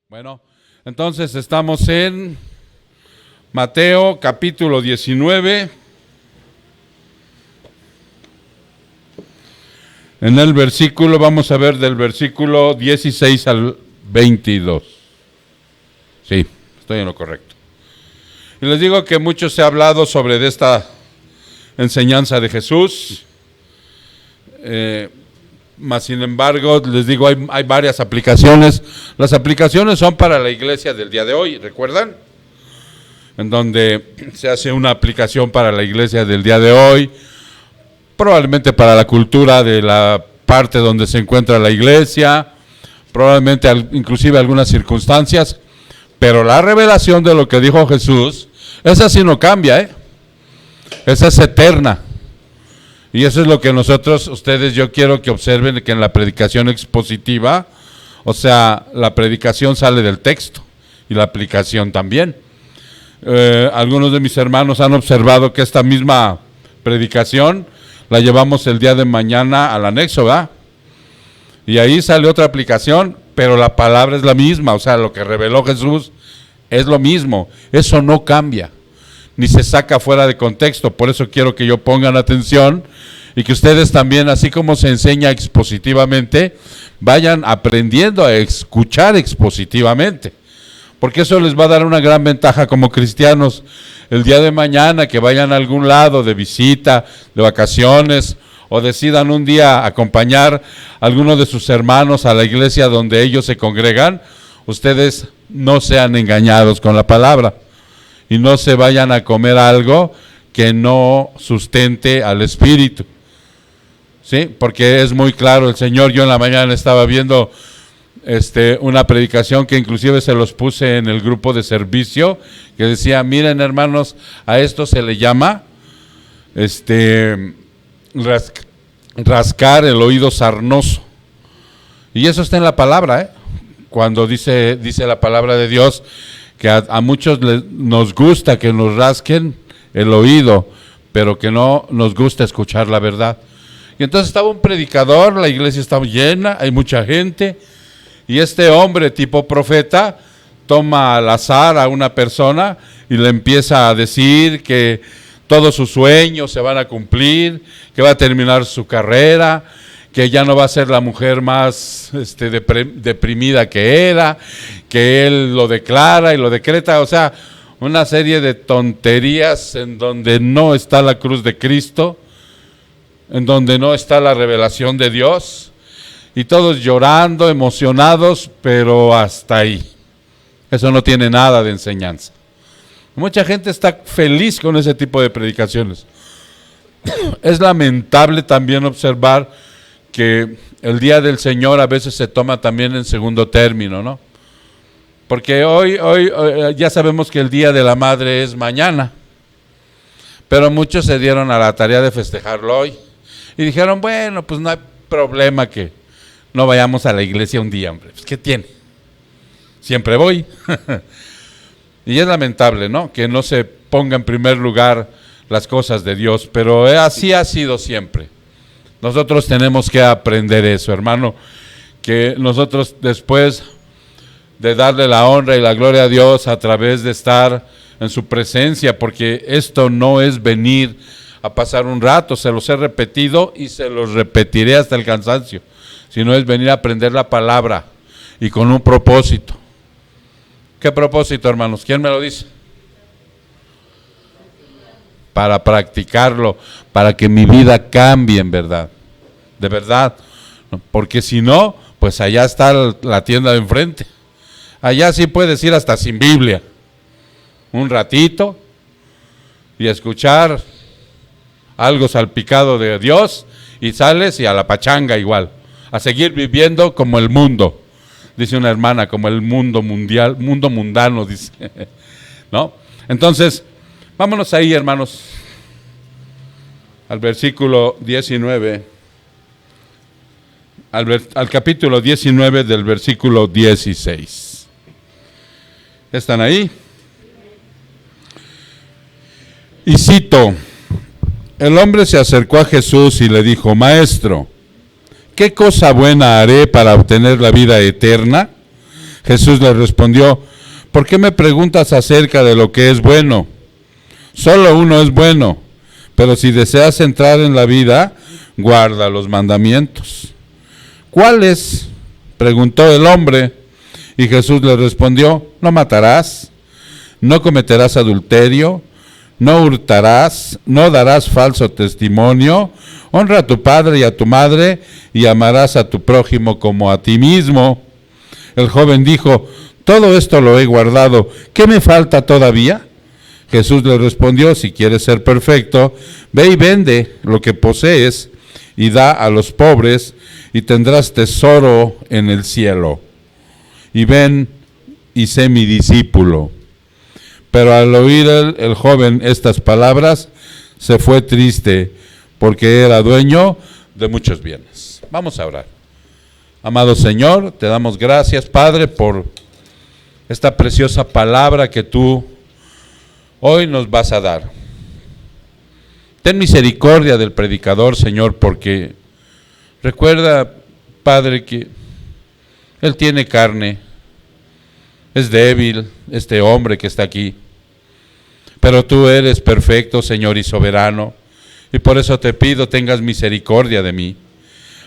Bueno, entonces estamos en Mateo capítulo 19, en el versículo, vamos a ver del versículo 16 al 22. Sí, estoy en lo correcto. Y les digo que mucho se ha hablado sobre esta enseñanza de Jesús, mas sin embargo, les digo, hay varias aplicaciones. Las aplicaciones son para la iglesia del día de hoy, ¿recuerdan? En donde se hace una aplicación para la iglesia del día de hoy, probablemente para la cultura de la parte donde se encuentra la iglesia, probablemente inclusive algunas circunstancias, pero la revelación de lo que dijo Jesús, esa sí no cambia, esa es eterna. Y eso es lo que ustedes, yo quiero que observen, que en la predicación expositiva, o sea, la predicación sale del texto y la aplicación también. Algunos de mis hermanos han observado que esta misma predicación la llevamos el día de mañana al anexo, ¿verdad? Y ahí sale otra aplicación, pero la palabra es la misma, o sea, lo que reveló Jesús es lo mismo, eso no cambia, ni se saca fuera de contexto. Por eso quiero que yo pongan atención y que ustedes también, así como se enseña expositivamente, vayan aprendiendo a escuchar expositivamente, porque eso les va a dar una gran ventaja como cristianos. El día de mañana que vayan a algún lado de visita, de vacaciones, o decidan un día acompañar a alguno de sus hermanos a la iglesia donde ellos se congregan, ustedes no sean engañados con la palabra y no se vayan a comer algo que no sustente al espíritu. ¿Sí? Porque es muy claro, el Señor, yo en la mañana estaba viendo una predicación que inclusive se los puse en el grupo de servicio, que decía, miren hermanos, a esto se le llama rascar el oído sarnoso. Y eso está en la palabra, cuando dice la palabra de Dios, que a muchos nos gusta que nos rasquen el oído, pero que no nos gusta escuchar la verdad. Y entonces estaba un predicador, la iglesia estaba llena, hay mucha gente, y este hombre tipo profeta toma al azar a una persona y le empieza a decir que todos sus sueños se van a cumplir, que va a terminar su carrera, que ya no va a ser la mujer más deprimida que era, que él lo declara y lo decreta, o sea, una serie de tonterías en donde no está la cruz de Cristo, en donde no está la revelación de Dios, y todos llorando, emocionados, pero hasta ahí. Eso no tiene nada de enseñanza. Mucha gente está feliz con ese tipo de predicaciones. Es lamentable también observar que el día del Señor a veces se toma también en segundo término, ¿no? Porque hoy ya sabemos que el Día de la Madre es mañana, pero muchos se dieron a la tarea de festejarlo hoy y dijeron, bueno, pues no hay problema que no vayamos a la iglesia un día, hombre, pues ¿qué tiene? Siempre voy. Y es lamentable, ¿no?, que no se ponga en primer lugar las cosas de Dios, pero así ha sido siempre. Nosotros tenemos que aprender eso, hermano, que nosotros después de darle la honra y la gloria a Dios a través de estar en su presencia, porque esto no es venir a pasar un rato, se los he repetido y se los repetiré hasta el cansancio, sino es venir a aprender la palabra y con un propósito. ¿Qué propósito, hermanos? ¿Quién me lo dice? Para practicarlo, para que mi vida cambie en verdad, de verdad, porque si no, pues allá está la tienda de enfrente, allá sí puedes ir hasta sin Biblia, un ratito, y escuchar algo salpicado de Dios, y sales y a la pachanga igual, a seguir viviendo como el mundo, dice una hermana, como el mundo mundial, mundo mundano, dice, ¿no? Entonces, vámonos ahí, hermanos, al versículo 19, al capítulo 19 del versículo 16. ¿Están ahí? Y cito, el hombre se acercó a Jesús y le dijo, Maestro, ¿qué cosa buena haré para obtener la vida eterna? Jesús le respondió: ¿por qué me preguntas acerca de lo que es bueno? Solo uno es bueno, pero si deseas entrar en la vida, guarda los mandamientos. ¿Cuáles?, preguntó el hombre. Y Jesús le respondió: no matarás, no cometerás adulterio, no hurtarás, no darás falso testimonio, honra a tu padre y a tu madre, y amarás a tu prójimo como a ti mismo. El joven dijo: todo esto lo he guardado, ¿qué me falta todavía? Jesús le respondió: si quieres ser perfecto, ve y vende lo que posees y da a los pobres, y tendrás tesoro en el cielo. Y ven y sé mi discípulo. Pero al oír el joven estas palabras, se fue triste, porque era dueño de muchos bienes. Vamos a orar. Amado Señor, te damos gracias, Padre, por esta preciosa palabra que tú hoy nos vas a dar. Ten misericordia del predicador, Señor, porque recuerda, Padre, que él tiene carne, es débil, este hombre que está aquí, pero tú eres perfecto, Señor, y soberano, y por eso te pido tengas misericordia de mí,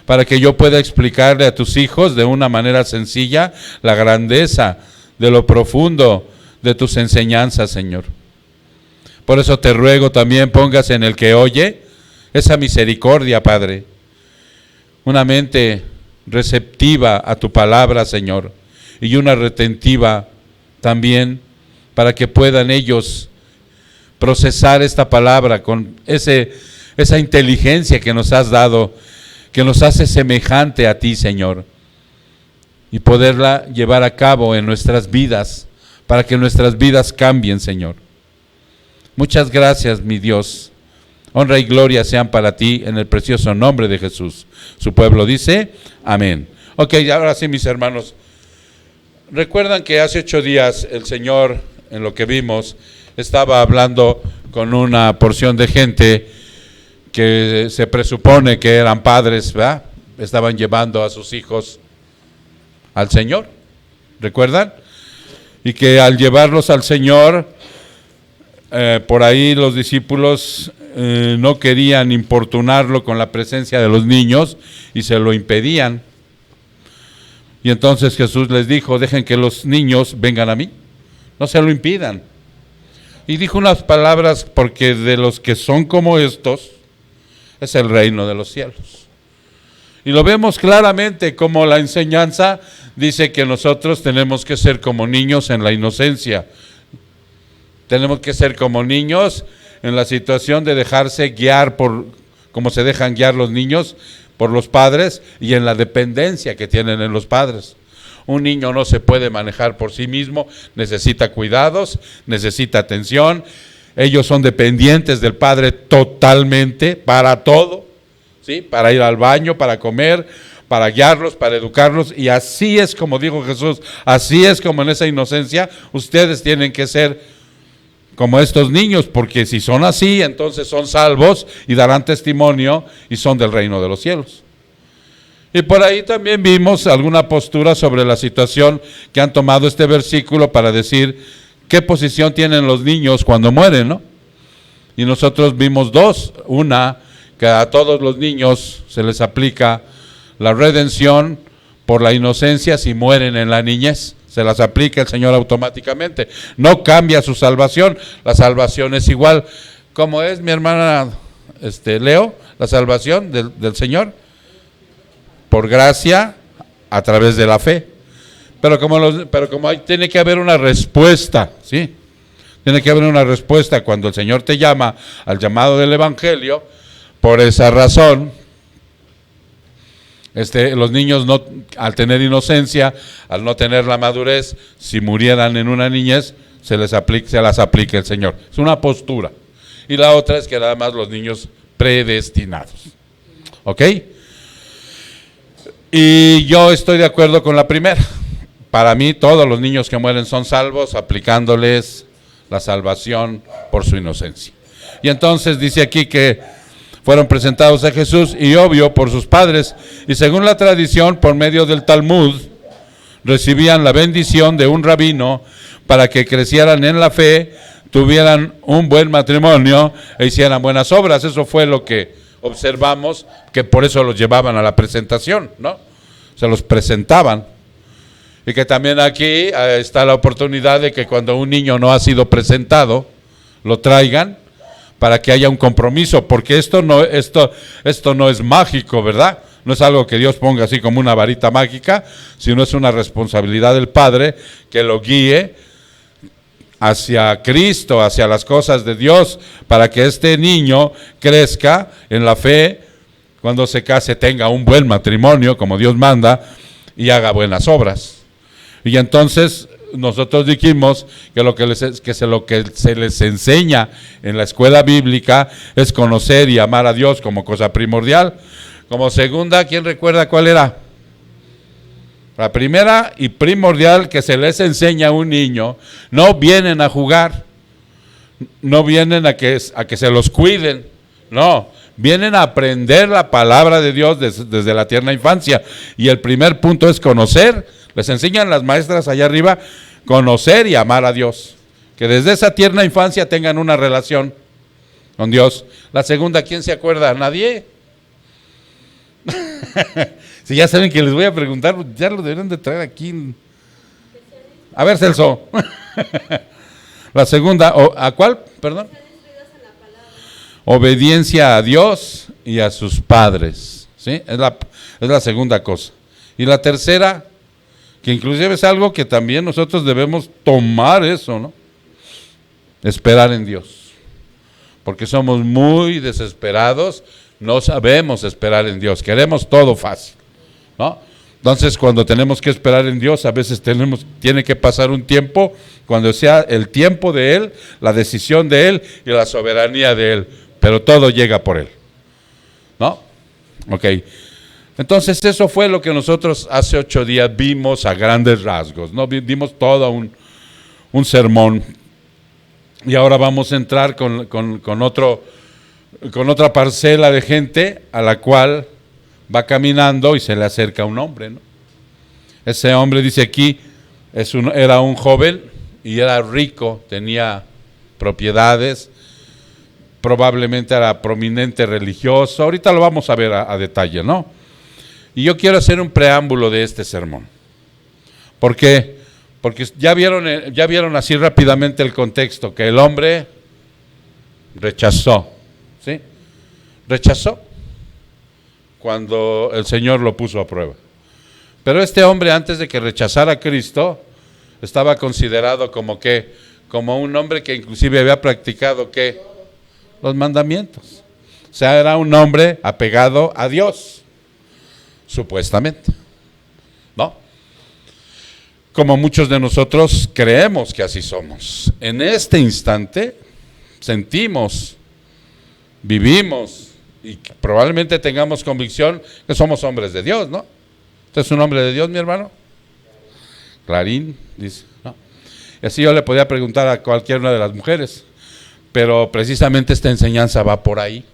para que yo pueda explicarle a tus hijos de una manera sencilla la grandeza de lo profundo de tus enseñanzas, Señor. Por eso te ruego también pongas en el que oye esa misericordia, Padre, una mente receptiva a tu palabra, Señor, y una retentiva también, para que puedan ellos procesar esta palabra con esa inteligencia que nos has dado, que nos hace semejante a ti, Señor, y poderla llevar a cabo en nuestras vidas, para que nuestras vidas cambien, Señor. Muchas gracias, mi Dios. Honra y gloria sean para ti, en el precioso nombre de Jesús. Su pueblo dice, amén. Ok, ahora sí, mis hermanos. Recuerdan que hace 8 días el Señor, en lo que vimos, estaba hablando con una porción de gente que se presupone que eran padres, ¿verdad? Estaban llevando a sus hijos al Señor, ¿recuerdan? Y que al llevarlos al Señor, por ahí los discípulos no querían importunarlo con la presencia de los niños y se lo impedían. Y entonces Jesús les dijo: dejen que los niños vengan a mí, no se lo impidan. Y dijo unas palabras: porque de los que son como estos es el reino de los cielos. Y lo vemos claramente como la enseñanza dice que nosotros tenemos que ser como niños en la inocencia. Tenemos que ser como niños en la situación de dejarse guiar por, como se dejan guiar los niños por los padres, y en la dependencia que tienen en los padres. Un niño no se puede manejar por sí mismo, necesita cuidados, necesita atención. Ellos son dependientes del padre totalmente para todo, ¿sí? Para ir al baño, para comer, para guiarlos, para educarlos. Y así es como dijo Jesús, así es como en esa inocencia ustedes tienen que ser como estos niños, porque si son así, entonces son salvos y darán testimonio y son del reino de los cielos. Y por ahí también vimos alguna postura sobre la situación que han tomado este versículo para decir qué posición tienen los niños cuando mueren, ¿no? Y nosotros vimos dos: una, que a todos los niños se les aplica la redención por la inocencia si mueren en la niñez. Se las aplica el Señor automáticamente. No cambia su salvación. La salvación es igual. ¿Cómo es, mi hermana Leo? La salvación del Señor. Por gracia, a través de la fe. Pero como tiene que haber una respuesta, ¿sí? Tiene que haber una respuesta cuando el Señor te llama al llamado del Evangelio. Por esa razón, los niños, no, al tener inocencia, al no tener la madurez, si murieran en una niñez, se las aplica el Señor. Es una postura. Y la otra es que nada más los niños predestinados. ¿Ok? Y yo estoy de acuerdo con la primera. Para mí todos los niños que mueren son salvos, aplicándoles la salvación por su inocencia. Y entonces dice aquí que fueron presentados a Jesús, y obvio por sus padres, y según la tradición, por medio del Talmud, recibían la bendición de un rabino para que crecieran en la fe, tuvieran un buen matrimonio e hicieran buenas obras. Eso fue lo que observamos, que por eso los llevaban a la presentación, ¿no? Se los presentaban. Y que también aquí está la oportunidad de que cuando un niño no ha sido presentado, lo traigan para que haya un compromiso, porque esto no es mágico, ¿verdad? No es algo que Dios ponga así como una varita mágica, sino es una responsabilidad del Padre que lo guíe hacia Cristo, hacia las cosas de Dios, para que este niño crezca en la fe, cuando se case tenga un buen matrimonio, como Dios manda, y haga buenas obras. Y entonces nosotros dijimos que lo que se les enseña en la escuela bíblica es conocer y amar a Dios como cosa primordial. Como segunda, ¿quién recuerda cuál era? La primera y primordial que se les enseña a un niño: no vienen a jugar, no vienen a que se los cuiden, no, vienen a aprender la palabra de Dios desde la tierna infancia. Y el primer punto es conocer. Les enseñan las maestras allá arriba conocer y amar a Dios, que desde esa tierna infancia tengan una relación con Dios. La segunda, ¿quién se acuerda? ¿Nadie? Si ya saben que les voy a preguntar, ya lo deberían de traer aquí. A ver, Celso. La segunda, ¿a cuál? Perdón. Obediencia a Dios y a sus padres, ¿sí? Es la segunda cosa. Y la tercera, que inclusive es algo que también nosotros debemos tomar eso, ¿no? Esperar en Dios. Porque somos muy desesperados, no sabemos esperar en Dios, queremos todo fácil, ¿no? Entonces, cuando tenemos que esperar en Dios, a veces tiene que pasar un tiempo, cuando sea el tiempo de Él, la decisión de Él y la soberanía de Él, pero todo llega por Él, ¿no? Ok. Entonces eso fue lo que nosotros hace 8 días vimos a grandes rasgos, ¿no? Vimos todo un sermón. Y ahora vamos a entrar con otra parcela de gente a la cual va caminando y se le acerca un hombre, ¿no? Ese hombre, dice aquí, era un joven y era rico, tenía propiedades, probablemente era prominente religioso. Ahorita lo vamos a ver a detalle, ¿no? Y yo quiero hacer un preámbulo de este sermón. ¿Por qué? Porque ya vieron así rápidamente el contexto, que el hombre rechazó, ¿sí? Rechazó cuando el Señor lo puso a prueba. Pero este hombre, antes de que rechazara a Cristo, estaba considerado como un hombre que inclusive había practicado, ¿qué? Los mandamientos. O sea, era un hombre apegado a Dios. Supuestamente, ¿no? Como muchos de nosotros creemos que así somos. En este instante sentimos, vivimos y probablemente tengamos convicción que somos hombres de Dios, ¿no? ¿Usted es un hombre de Dios, mi hermano? Clarín dice, ¿no? Y así yo le podía preguntar a cualquier una de las mujeres, pero precisamente esta enseñanza va por ahí.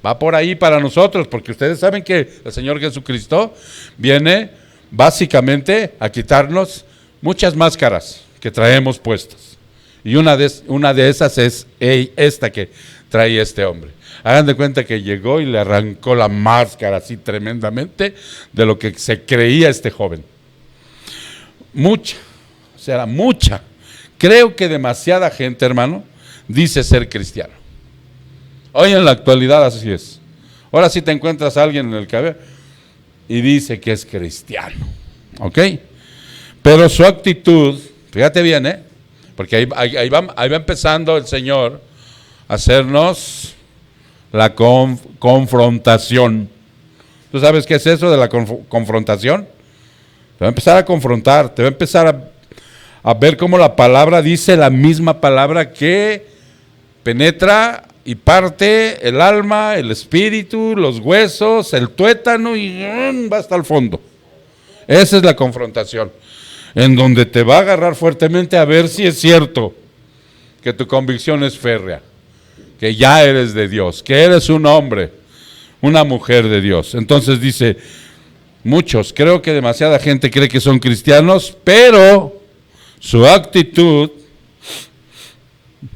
Va por ahí para nosotros, porque ustedes saben que el Señor Jesucristo viene básicamente a quitarnos muchas máscaras que traemos puestas. Y una de esas es esta que trae este hombre. Hagan de cuenta que llegó y le arrancó la máscara así tremendamente de lo que se creía este joven. Mucha. Creo que demasiada gente, hermano, dice ser cristiano. Hoy en la actualidad así es. Ahora sí te encuentras a alguien en el cabello y dice que es cristiano, ¿ok? Pero su actitud, fíjate bien, porque ahí va empezando el Señor a hacernos la confrontación. ¿Tú sabes qué es eso de la confrontación? Te va a empezar a confrontar, te va a empezar a ver cómo la palabra dice la misma palabra que penetra y parte el alma, el espíritu, los huesos, el tuétano y va hasta el fondo. Esa es la confrontación, en donde te va a agarrar fuertemente a ver si es cierto que tu convicción es férrea, que ya eres de Dios, que eres un hombre, una mujer de Dios. Entonces dice, Muchos, creo que demasiada gente cree que son cristianos, pero su actitud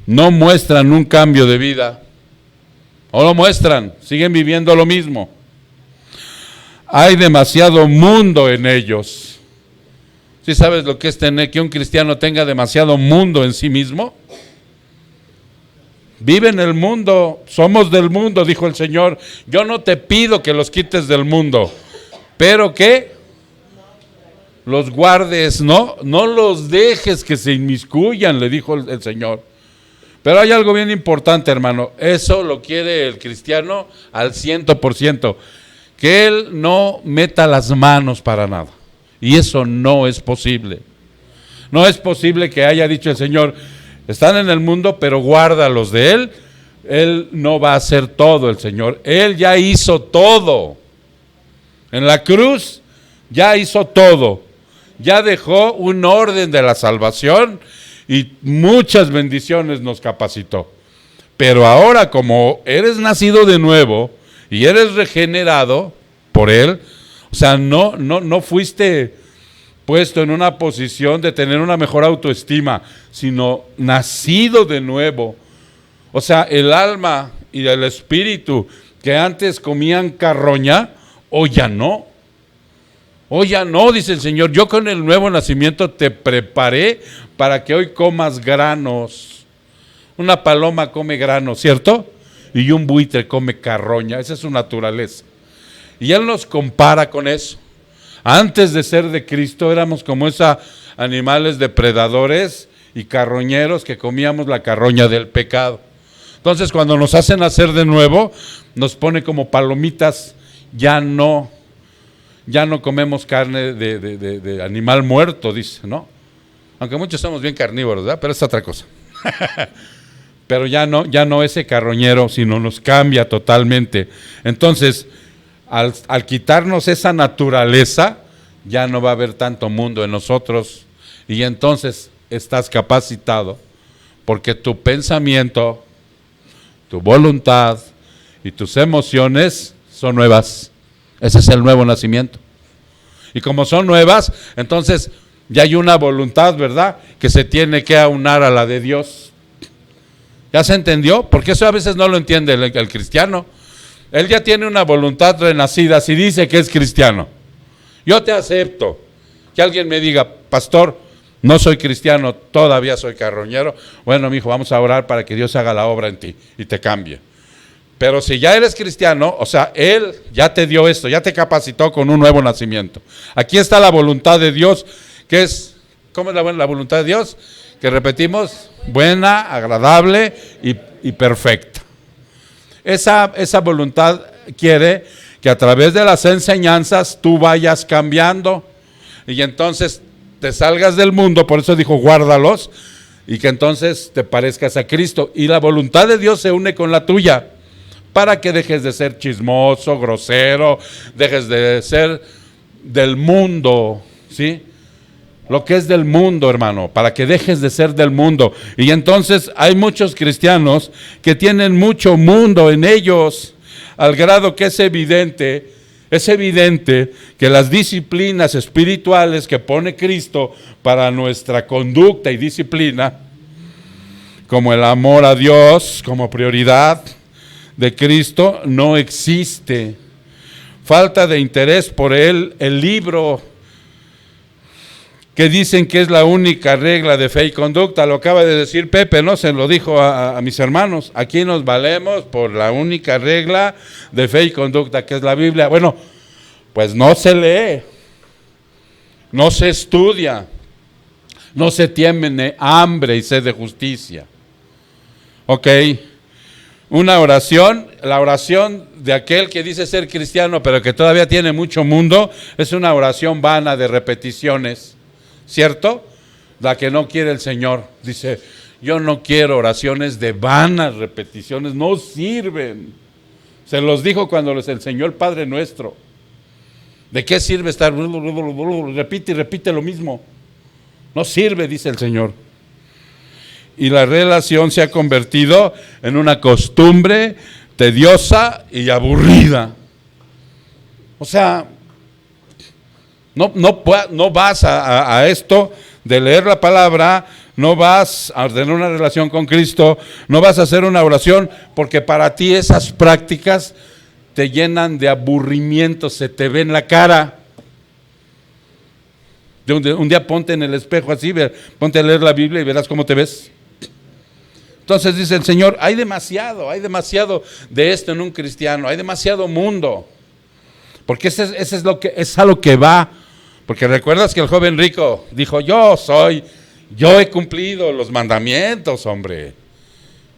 no muestran un cambio de vida. O lo muestran, siguen viviendo lo mismo. Hay demasiado mundo en ellos. ¿Sí sabes lo que es tener que un cristiano tenga demasiado mundo en sí mismo? Vive en el mundo, somos del mundo, dijo el Señor. Yo no te pido que los quites del mundo, pero que los guardes, no los dejes que se inmiscuyan, le dijo el Señor. Pero hay algo bien importante, hermano, eso lo quiere el cristiano al 100%, que él no meta las manos para nada. Y eso no es posible. No es posible que haya dicho el Señor, están en el mundo, pero guárdalos de él. Él no va a hacer todo, el Señor. Él ya hizo todo. En la cruz ya hizo todo. Ya dejó un orden de la salvación y muchas bendiciones nos capacitó. Pero ahora, como eres nacido de nuevo y eres regenerado por él, o sea, no fuiste puesto en una posición de tener una mejor autoestima, sino nacido de nuevo. O sea, el alma y el espíritu que antes comían carroña, hoy ya no. Hoy ya no, dice el Señor, yo con el nuevo nacimiento te preparé para que hoy comas granos. Una paloma come granos, ¿cierto? Y un buitre come carroña, esa es su naturaleza. Y Él nos compara con eso. Antes de ser de Cristo éramos como esos animales depredadores y carroñeros que comíamos la carroña del pecado. Entonces cuando nos hacen nacer de nuevo, nos pone como palomitas, ya no comemos carne de animal muerto, dice, ¿no? Aunque muchos somos bien carnívoros, ¿verdad? Pero es otra cosa. Pero ya no ese carroñero, sino nos cambia totalmente. Entonces, al quitarnos esa naturaleza, ya no va a haber tanto mundo en nosotros. Y entonces estás capacitado, porque tu pensamiento, tu voluntad y tus emociones son nuevas. Ese es el nuevo nacimiento. Y como son nuevas, entonces ya hay una voluntad, ¿verdad?, que se tiene que aunar a la de Dios. ¿Ya se entendió? Porque eso a veces no lo entiende el cristiano. Él ya tiene una voluntad renacida, si dice que es cristiano. Yo te acepto. Que alguien me diga, pastor, no soy cristiano, todavía soy carroñero. Bueno, mijo, vamos a orar para que Dios haga la obra en ti y te cambie. Pero si ya eres cristiano, o sea, Él ya te dio esto, ya te capacitó con un nuevo nacimiento. Aquí está la voluntad de Dios, que es, ¿cómo es la voluntad de Dios? Que repetimos, buena, agradable y perfecta. Esa voluntad quiere que a través de las enseñanzas tú vayas cambiando y entonces te salgas del mundo, por eso dijo guárdalos, y que entonces te parezcas a Cristo. Y la voluntad de Dios se une con la tuya, para que dejes de ser chismoso, grosero, dejes de ser del mundo, ¿sí? Lo que es del mundo, hermano, para que dejes de ser del mundo. Y entonces hay muchos cristianos que tienen mucho mundo en ellos, al grado que es evidente que las disciplinas espirituales que pone Cristo para nuestra conducta y disciplina, como el amor a Dios como prioridad de Cristo, no existe. Falta de interés por él, el libro que dicen que es la única regla de fe y conducta, lo acaba de decir Pepe, ¿no? Se lo dijo a mis hermanos, aquí nos valemos por la única regla de fe y conducta, que es la Biblia. Bueno, pues no se lee, no se estudia, no se tiene hambre y sed de justicia. Ok, una oración, la oración de aquel que dice ser cristiano, pero que todavía tiene mucho mundo, es una oración vana de repeticiones. ¿Cierto? La que no quiere el Señor. Dice, yo no quiero oraciones de vanas repeticiones, no sirven. Se los dijo cuando les enseñó el Padre Nuestro. ¿De qué sirve estar? Repite y repite lo mismo. No sirve, dice el Señor. Y la relación se ha convertido en una costumbre tediosa y aburrida. O sea, No vas a esto de leer la palabra, no vas a tener una relación con Cristo, no vas a hacer una oración, porque para ti esas prácticas te llenan de aburrimiento, se te ve en la cara. Un día ponte en el espejo así, ponte a leer la Biblia y verás cómo te ves. Entonces dice el Señor, hay demasiado de esto en un cristiano, hay demasiado mundo. Porque ese es a lo que va. Porque recuerdas que el joven rico dijo, yo he cumplido los mandamientos, hombre.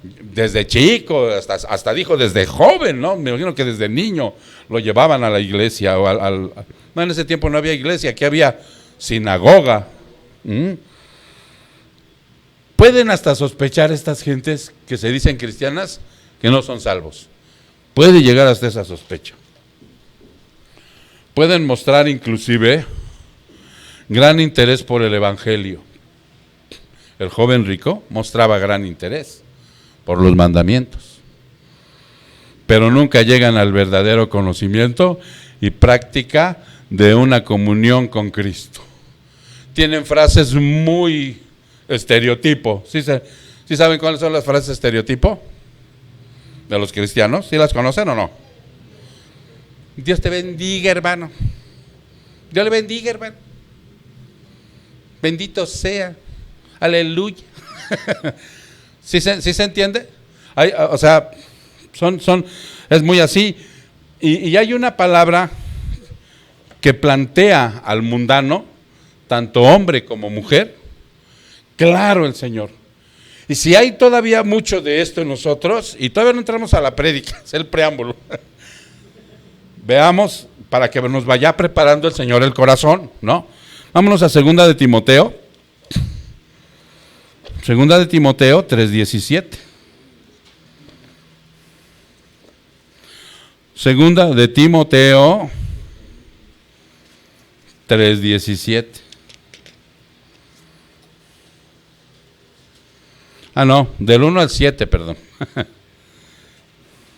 Desde chico, hasta dijo desde joven, ¿no? Me imagino que desde niño lo llevaban a la iglesia. No, en ese tiempo no había iglesia, aquí había sinagoga. Pueden hasta sospechar estas gentes que se dicen cristianas que no son salvos. Puede llegar hasta esa sospecha. Pueden mostrar inclusive gran interés por el evangelio. El joven rico mostraba gran interés por los mandamientos, pero nunca llegan al verdadero conocimiento y práctica de una comunión con Cristo. Tienen frases muy estereotipo. ¿Sí saben cuáles son las frases estereotipo de los cristianos? ¿Sí las conocen o no? Dios te bendiga, hermano. Dios le bendiga, hermano. Bendito sea. Aleluya. ¿Sí se entiende? O sea, es muy así. Y hay una palabra que plantea al mundano, tanto hombre como mujer, claro el Señor. Y si hay todavía mucho de esto en nosotros, y todavía no entramos a la prédica, es el preámbulo. Veamos, para que nos vaya preparando el Señor el corazón, ¿no? Vámonos a 2 de Timoteo. 2 de Timoteo 3:17. 2 de Timoteo 3:17. No, del 1 al 7, perdón.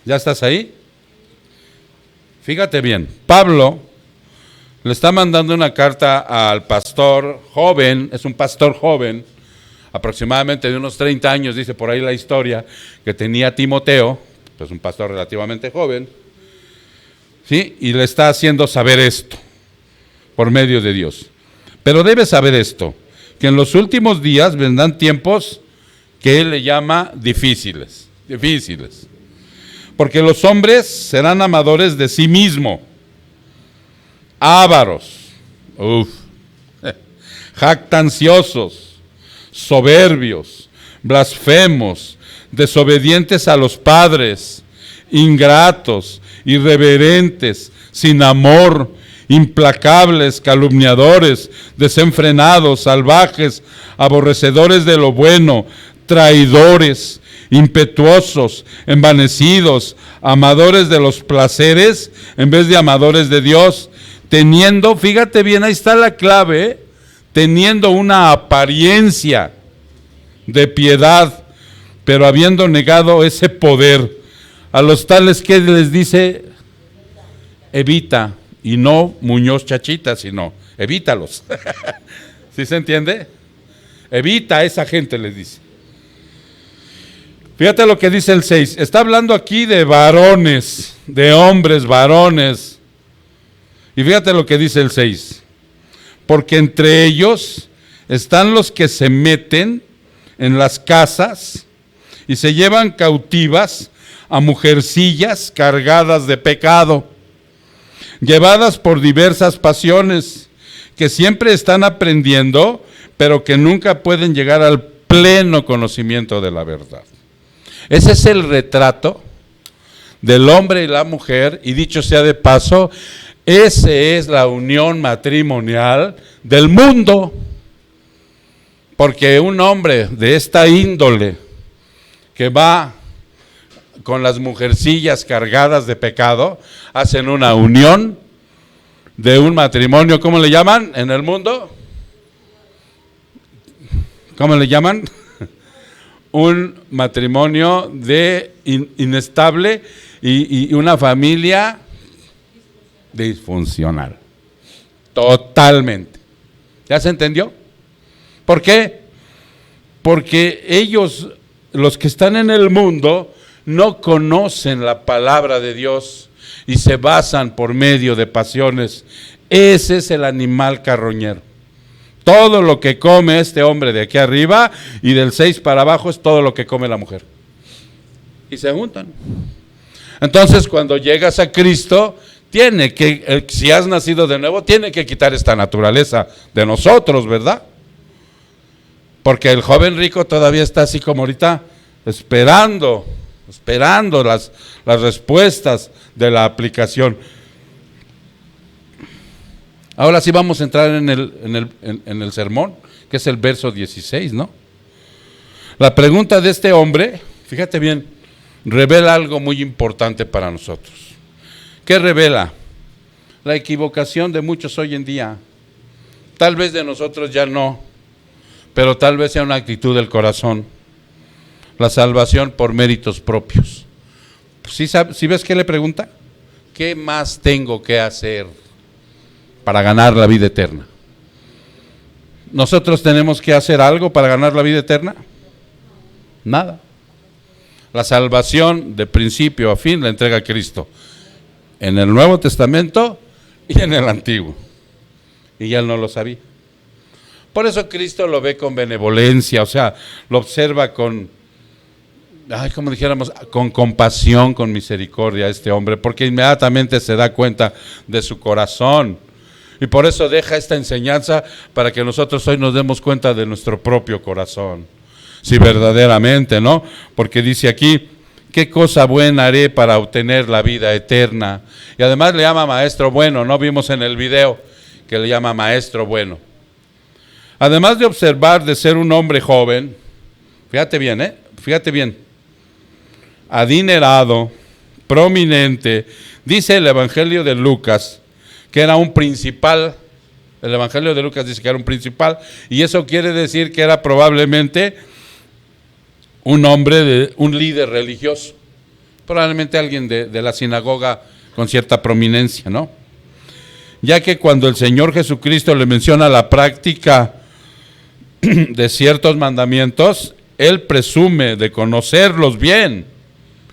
¿Ya estás ahí? Fíjate bien, Pablo le está mandando una carta al pastor joven, es un pastor joven, aproximadamente de unos 30 años, dice por ahí la historia, que tenía Timoteo, pues un pastor relativamente joven, ¿sí? Y le está haciendo saber esto, por medio de Dios. Pero debes saber esto, que en los últimos días vendrán tiempos que él le llama difíciles. Porque los hombres serán amadores de sí mismo, ávaros, jactanciosos, soberbios, blasfemos, desobedientes a los padres, ingratos, irreverentes, sin amor, implacables, calumniadores, desenfrenados, salvajes, aborrecedores de lo bueno, traidores, impetuosos, envanecidos, amadores de los placeres en vez de amadores de Dios, teniendo, fíjate bien, ahí está la clave, teniendo una apariencia de piedad, pero habiendo negado ese poder. A los tales que les dice, evita, y no Muñoz Chachita, sino evítalos. ¿Sí se entiende? Evita a esa gente, les dice. Fíjate lo que dice el 6. Está hablando aquí de varones, de hombres, varones. Y fíjate lo que dice el 6. Porque entre ellos están los que se meten en las casas y se llevan cautivas a mujercillas cargadas de pecado, llevadas por diversas pasiones, que siempre están aprendiendo, pero que nunca pueden llegar al pleno conocimiento de la verdad. Ese es el retrato del hombre y la mujer, y dicho sea de paso, esa es la unión matrimonial del mundo. Porque un hombre de esta índole, que va con las mujercillas cargadas de pecado, hacen una unión de un matrimonio, ¿cómo le llaman en el mundo? ¿Cómo le llaman? Un matrimonio de inestable y una familia disfuncional. Totalmente. ¿Ya se entendió? ¿Por qué? Porque ellos, los que están en el mundo, no conocen la palabra de Dios y se basan por medio de pasiones. Ese es el animal carroñero. Todo lo que come este hombre de aquí arriba y del 6 para abajo es todo lo que come la mujer. Y se juntan. Entonces, cuando llegas a Cristo, si has nacido de nuevo, tiene que quitar esta naturaleza de nosotros, ¿verdad? Porque el joven rico todavía está así como ahorita, esperando las respuestas de la aplicación. Ahora sí vamos a entrar en el sermón, que es el verso 16, ¿no? La pregunta de este hombre, fíjate bien, revela algo muy importante para nosotros. ¿Qué revela? La equivocación de muchos hoy en día. Tal vez de nosotros ya no, pero tal vez sea una actitud del corazón. La salvación por méritos propios. ¿Sí ves qué le pregunta? ¿Qué más tengo que hacer para ganar la vida eterna? ¿Nosotros tenemos que hacer algo para ganar la vida eterna? Nada. La salvación de principio a fin la entrega Cristo en el Nuevo Testamento y en el Antiguo. Y él no lo sabía. Por eso Cristo lo ve con benevolencia, o sea, lo observa con, como dijéramos, con compasión, con misericordia a este hombre, porque inmediatamente se da cuenta de su corazón. Y por eso deja esta enseñanza para que nosotros hoy nos demos cuenta de nuestro propio corazón. Si verdaderamente, ¿no? Porque dice aquí, ¿qué cosa buena haré para obtener la vida eterna? Y además le llama maestro bueno, ¿no? Vimos en el video que le llama maestro bueno. Además de observar de ser un hombre joven, fíjate bien, fíjate bien, adinerado, prominente, dice el Evangelio de Lucas, que era un principal. El Evangelio de Lucas dice que era un principal, y eso quiere decir que era probablemente un hombre, un líder religioso, probablemente alguien de la sinagoga con cierta prominencia, ¿no? Ya que cuando el Señor Jesucristo le menciona la práctica de ciertos mandamientos, Él presume de conocerlos bien.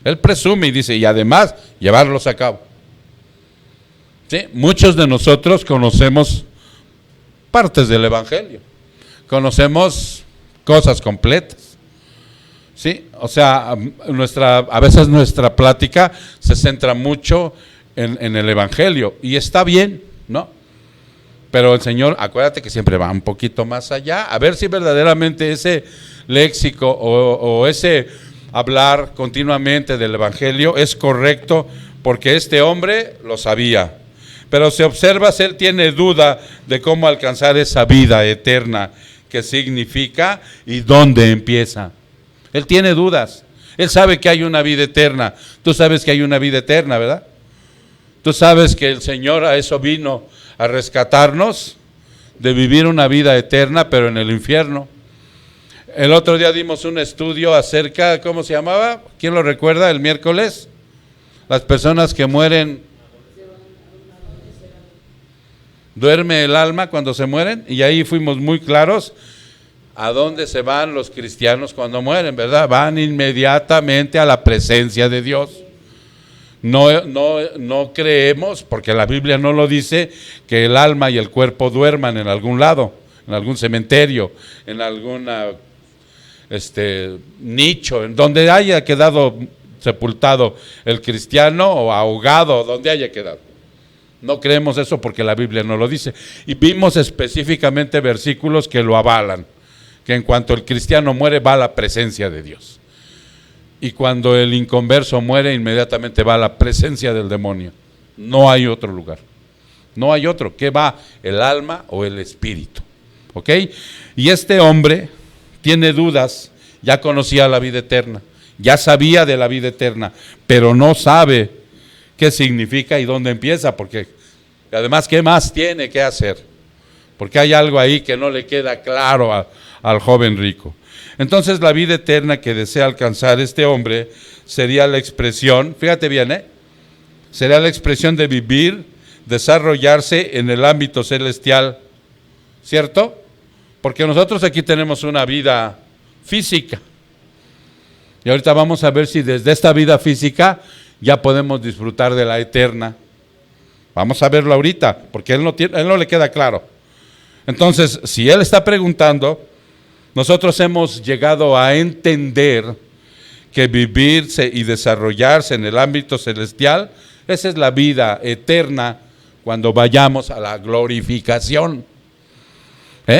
Él presume y dice, y además, llevarlos a cabo. ¿Sí? Muchos de nosotros conocemos partes del Evangelio, conocemos cosas completas, ¿sí? O sea, a veces nuestra plática se centra mucho en el Evangelio, y está bien, ¿no? Pero el Señor, acuérdate que siempre va un poquito más allá, a ver si verdaderamente ese léxico o ese hablar continuamente del Evangelio es correcto, porque este hombre lo sabía. Pero si observas, él tiene duda de cómo alcanzar esa vida eterna, qué significa y dónde empieza. Él tiene dudas. Él sabe que hay una vida eterna. Tú sabes que hay una vida eterna, ¿verdad? Tú sabes que el Señor a eso vino, a rescatarnos de vivir una vida eterna, pero en el infierno. El otro día dimos un estudio acerca, ¿cómo se llamaba? ¿Quién lo recuerda? El miércoles. Las personas que mueren, duerme el alma cuando se mueren, y ahí fuimos muy claros a dónde se van los cristianos cuando mueren, ¿verdad? Van inmediatamente a la presencia de Dios. No creemos, porque la Biblia no lo dice, que el alma y el cuerpo duerman en algún lado, en algún cementerio, en algún nicho, en donde haya quedado sepultado el cristiano o ahogado, donde haya quedado. No creemos eso porque la Biblia no lo dice. Y vimos específicamente versículos que lo avalan, que en cuanto el cristiano muere va a la presencia de Dios. Y cuando el inconverso muere, inmediatamente va a la presencia del demonio. No hay otro lugar. No hay otro. ¿Qué va? ¿El alma o el espíritu? ¿Ok? Y este hombre tiene dudas. Ya conocía la vida eterna. Ya sabía de la vida eterna. Pero no sabe qué significa y dónde empieza. Porque además, ¿qué más tiene que hacer? Porque hay algo ahí que no le queda claro al joven rico. Entonces la vida eterna que desea alcanzar este hombre sería la expresión, fíjate bien, sería la expresión de vivir desarrollarse en el ámbito celestial, ¿cierto? Porque nosotros aquí tenemos una vida física. Y ahorita vamos a ver si desde esta vida física ya podemos disfrutar de la eterna. Vamos a verlo ahorita, porque él no le queda claro. Entonces, si él está preguntando, nosotros hemos llegado a entender que vivirse y desarrollarse en el ámbito celestial, esa es la vida eterna cuando vayamos a la glorificación.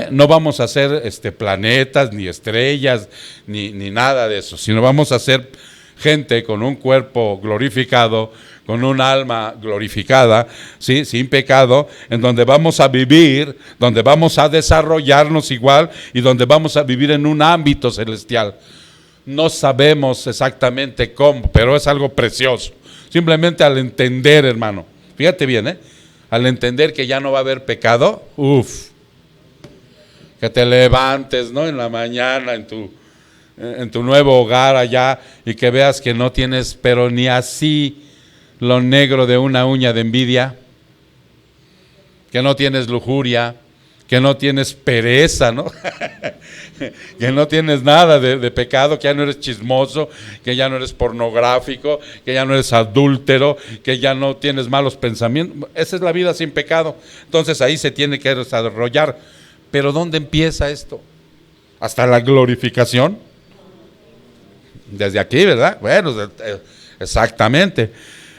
No vamos a ser planetas, ni estrellas, ni nada de eso, sino vamos a ser gente con un cuerpo glorificado, con un alma glorificada, ¿sí? Sin pecado, en donde vamos a vivir, donde vamos a desarrollarnos igual y donde vamos a vivir en un ámbito celestial. No sabemos exactamente cómo, pero es algo precioso. Simplemente al entender, hermano, fíjate bien, al entender que ya no va a haber pecado, que te levantes, ¿no? En la mañana, en tu nuevo hogar allá, y que veas que no tienes, pero ni así lo negro de una uña de envidia, que no tienes lujuria, que no tienes pereza, ¿no? Que no tienes nada de pecado, que ya no eres chismoso, que ya no eres pornográfico, que ya no eres adúltero, que ya no tienes malos pensamientos. Esa es la vida sin pecado. Entonces ahí se tiene que desarrollar. Pero ¿dónde empieza esto? ¿Hasta la glorificación? Desde aquí, ¿verdad? Bueno, exactamente.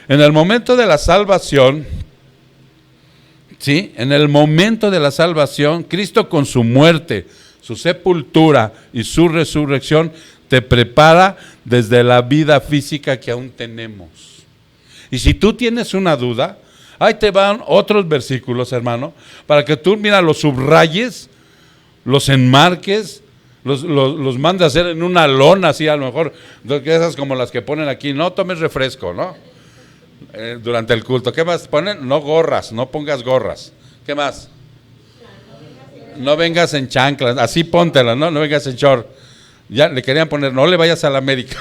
En el momento de la salvación, ¿sí? En el momento de la salvación, Cristo con su muerte, su sepultura y su resurrección te prepara desde la vida física que aún tenemos. Y si tú tienes una duda, ahí te van otros versículos, hermano, para que tú, mira, los subrayes, los enmarques, los mandes a hacer en una lona, así a lo mejor, esas como las que ponen aquí, no tomes refresco, ¿no? Durante el culto. ¿Qué más ponen? No gorras, no pongas gorras. ¿Qué más? No vengas en chanclas, así póntela, ¿no? No vengas en short. Ya le querían poner, no le vayas a la América.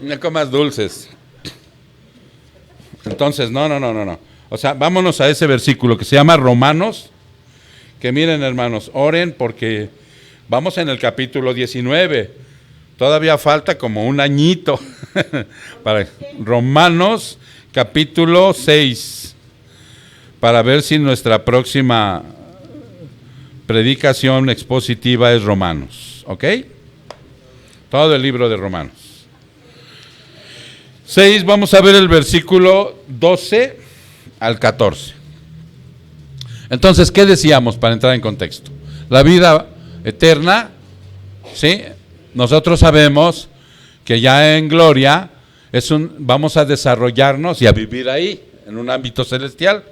No comas dulces. Entonces, no. O sea, vámonos a ese versículo que se llama Romanos, que miren, hermanos, oren porque vamos en el capítulo 19. Todavía falta como un añito para Romanos capítulo 6, para ver si nuestra próxima predicación expositiva es Romanos, ¿ok? Todo el libro de Romanos. 6, vamos a ver el versículo 12 al 14. Entonces, ¿qué decíamos para entrar en contexto? La vida eterna, ¿sí? Nosotros sabemos que ya en gloria vamos a desarrollarnos y a vivir ahí, en un ámbito celestial.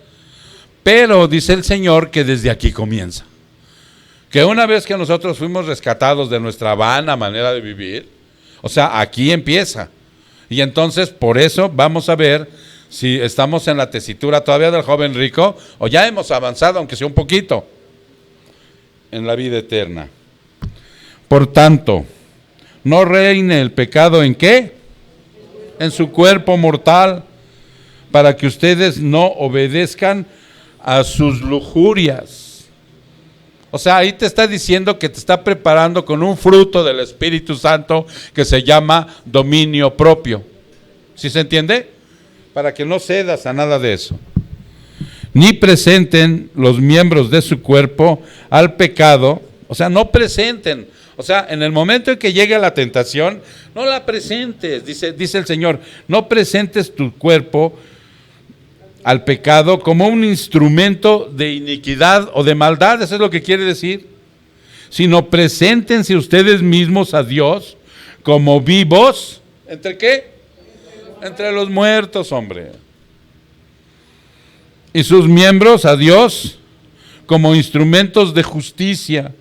Pero dice el Señor que desde aquí comienza. Que una vez que nosotros fuimos rescatados de nuestra vana manera de vivir, o sea, aquí empieza. Y entonces, por eso vamos a ver si estamos en la tesitura todavía del joven rico o ya hemos avanzado, aunque sea un poquito, en la vida eterna. Por tanto, no reine el pecado ¿en qué? En su cuerpo mortal, para que ustedes no obedezcan a sus lujurias. O sea, ahí te está diciendo que te está preparando con un fruto del Espíritu Santo que se llama dominio propio. ¿Sí se entiende? Para que no cedas a nada de eso. Ni presenten los miembros de su cuerpo al pecado, o sea, no presenten. O sea, en el momento en que llegue la tentación, no la presentes, dice el Señor, no presentes tu cuerpo al pecado como un instrumento de iniquidad o de maldad, eso es lo que quiere decir, sino preséntense ustedes mismos a Dios como vivos, ¿entre qué? Entre los muertos, hombre. Y sus miembros a Dios como instrumentos de justicia,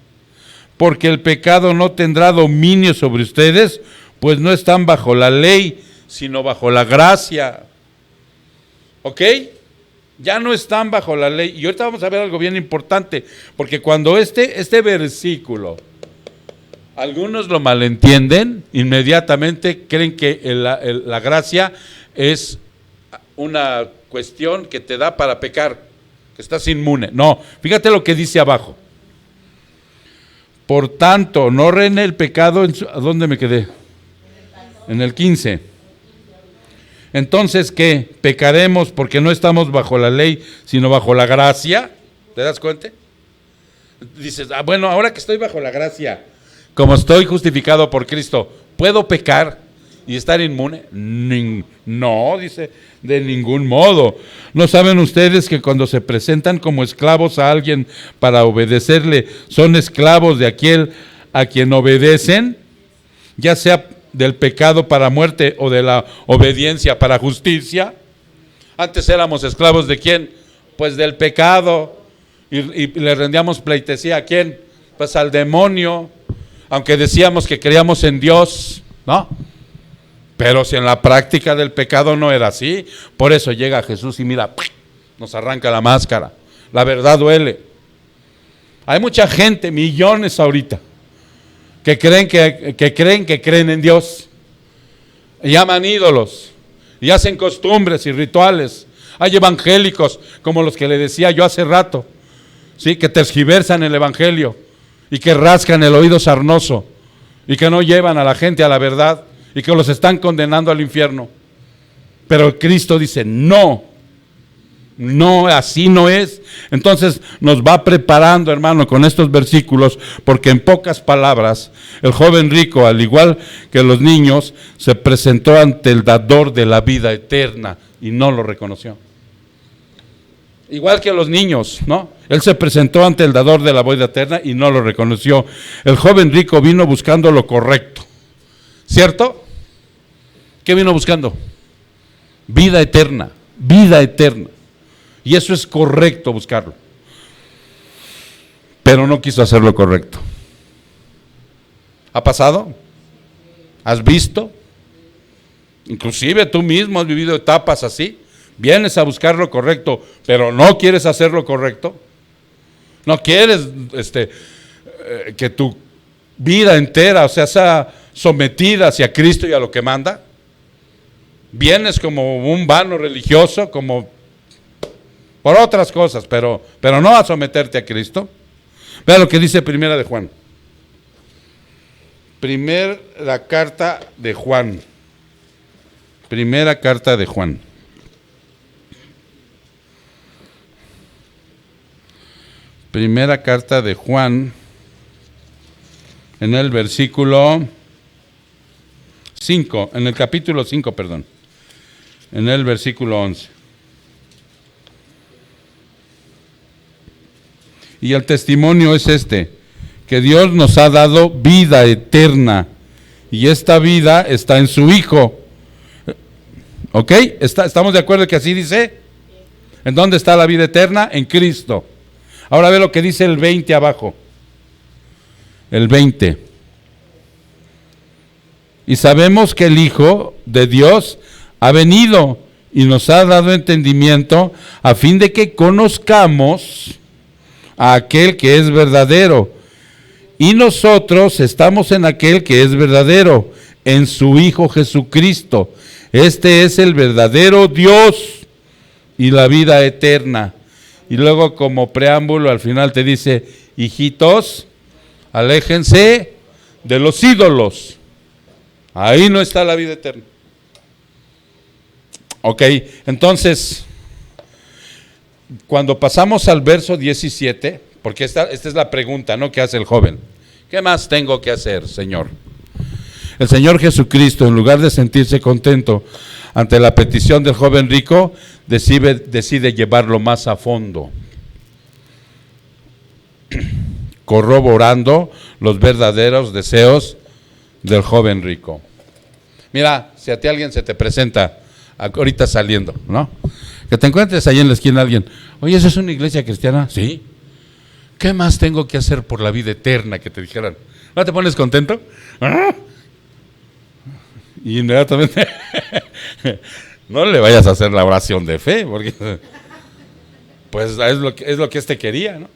porque el pecado no tendrá dominio sobre ustedes, pues no están bajo la ley, sino bajo la gracia. ¿Ok? Ya no están bajo la ley. Y ahorita vamos a ver algo bien importante, porque cuando este versículo, algunos lo malentienden, inmediatamente creen que la gracia es una cuestión que te da para pecar, que estás inmune. No, fíjate lo que dice abajo. Por tanto, no reine el pecado ¿a dónde me quedé? En el 15. Entonces, ¿qué? ¿Pecaremos porque no estamos bajo la ley, sino bajo la gracia? ¿Te das cuenta? Dices, bueno, ahora que estoy bajo la gracia, como estoy justificado por Cristo, ¿puedo pecar y estar inmune? No, dice, de ningún modo. ¿No saben ustedes que cuando se presentan como esclavos a alguien para obedecerle, son esclavos de aquel a quien obedecen? Ya sea del pecado para muerte o de la obediencia para justicia. Antes éramos esclavos ¿de quién? Pues del pecado. Y le rendíamos pleitesía ¿a quién? Pues al demonio. Aunque decíamos que creíamos en Dios, ¿no? Pero si en la práctica del pecado no era así, por eso llega Jesús y mira, nos arranca la máscara. La verdad duele. Hay mucha gente, millones ahorita, que creen en Dios. Y llaman ídolos, y hacen costumbres y rituales. Hay evangélicos, como los que le decía yo hace rato, ¿sí? Que tergiversan el evangelio y que rascan el oído sarnoso y que no llevan a la gente a la verdad y que los están condenando al infierno. Pero Cristo dice, no, así no es. Entonces nos va preparando, hermano, con estos versículos, porque en pocas palabras, el joven rico, al igual que los niños, se presentó ante el dador de la vida eterna y no lo reconoció. Igual que los niños, ¿no? Él se presentó ante el dador de la vida eterna y no lo reconoció. El joven rico vino buscando lo correcto, ¿cierto? ¿Qué vino buscando? Vida eterna, vida eterna. Y eso es correcto buscarlo. Pero no quiso hacer lo correcto. ¿Ha pasado? ¿Has visto? Inclusive tú mismo has vivido etapas así. Vienes a buscar lo correcto, pero no quieres hacer lo correcto. No quieres que tu vida entera, o sea sometida hacia Cristo y a lo que manda. Vienes como un vano religioso, como por otras cosas, pero no a someterte a Cristo. Vea lo que dice Primera de Juan. Primera carta de Juan. Primera carta de Juan. Primera carta de Juan, en el versículo 5, en el capítulo 5, perdón, en el versículo 11. Y el testimonio es que Dios nos ha dado vida eterna, y esta vida está en su Hijo. ¿Ok? ¿Estamos de acuerdo que así dice? ¿En dónde está la vida eterna? En Cristo. Ahora ve lo que dice el 20 abajo. El 20. Y sabemos que el Hijo de Dios ha venido y nos ha dado entendimiento a fin de que conozcamos a aquel que es verdadero. Y nosotros estamos en aquel que es verdadero, en su Hijo Jesucristo. Este es el verdadero Dios y la vida eterna. Y luego como preámbulo al final te dice, hijitos, aléjense de los ídolos. Ahí no está la vida eterna. Ok, entonces, cuando pasamos al verso 17, porque esta es la pregunta, ¿no?, que hace el joven. ¿Qué más tengo que hacer, Señor? El Señor Jesucristo, en lugar de sentirse contento ante la petición del joven rico, decide llevarlo más a fondo, corroborando los verdaderos deseos del joven rico. Mira, si a ti alguien se te presenta ahorita saliendo, ¿no?, que te encuentres ahí en la esquina alguien, oye, ¿eso es una iglesia cristiana? Sí. ¿Qué más tengo que hacer por la vida eterna? Que te dijeran, ¿no te pones contento? ¿Ah? Y inmediatamente no le vayas a hacer la oración de fe, porque pues es lo que quería, ¿no?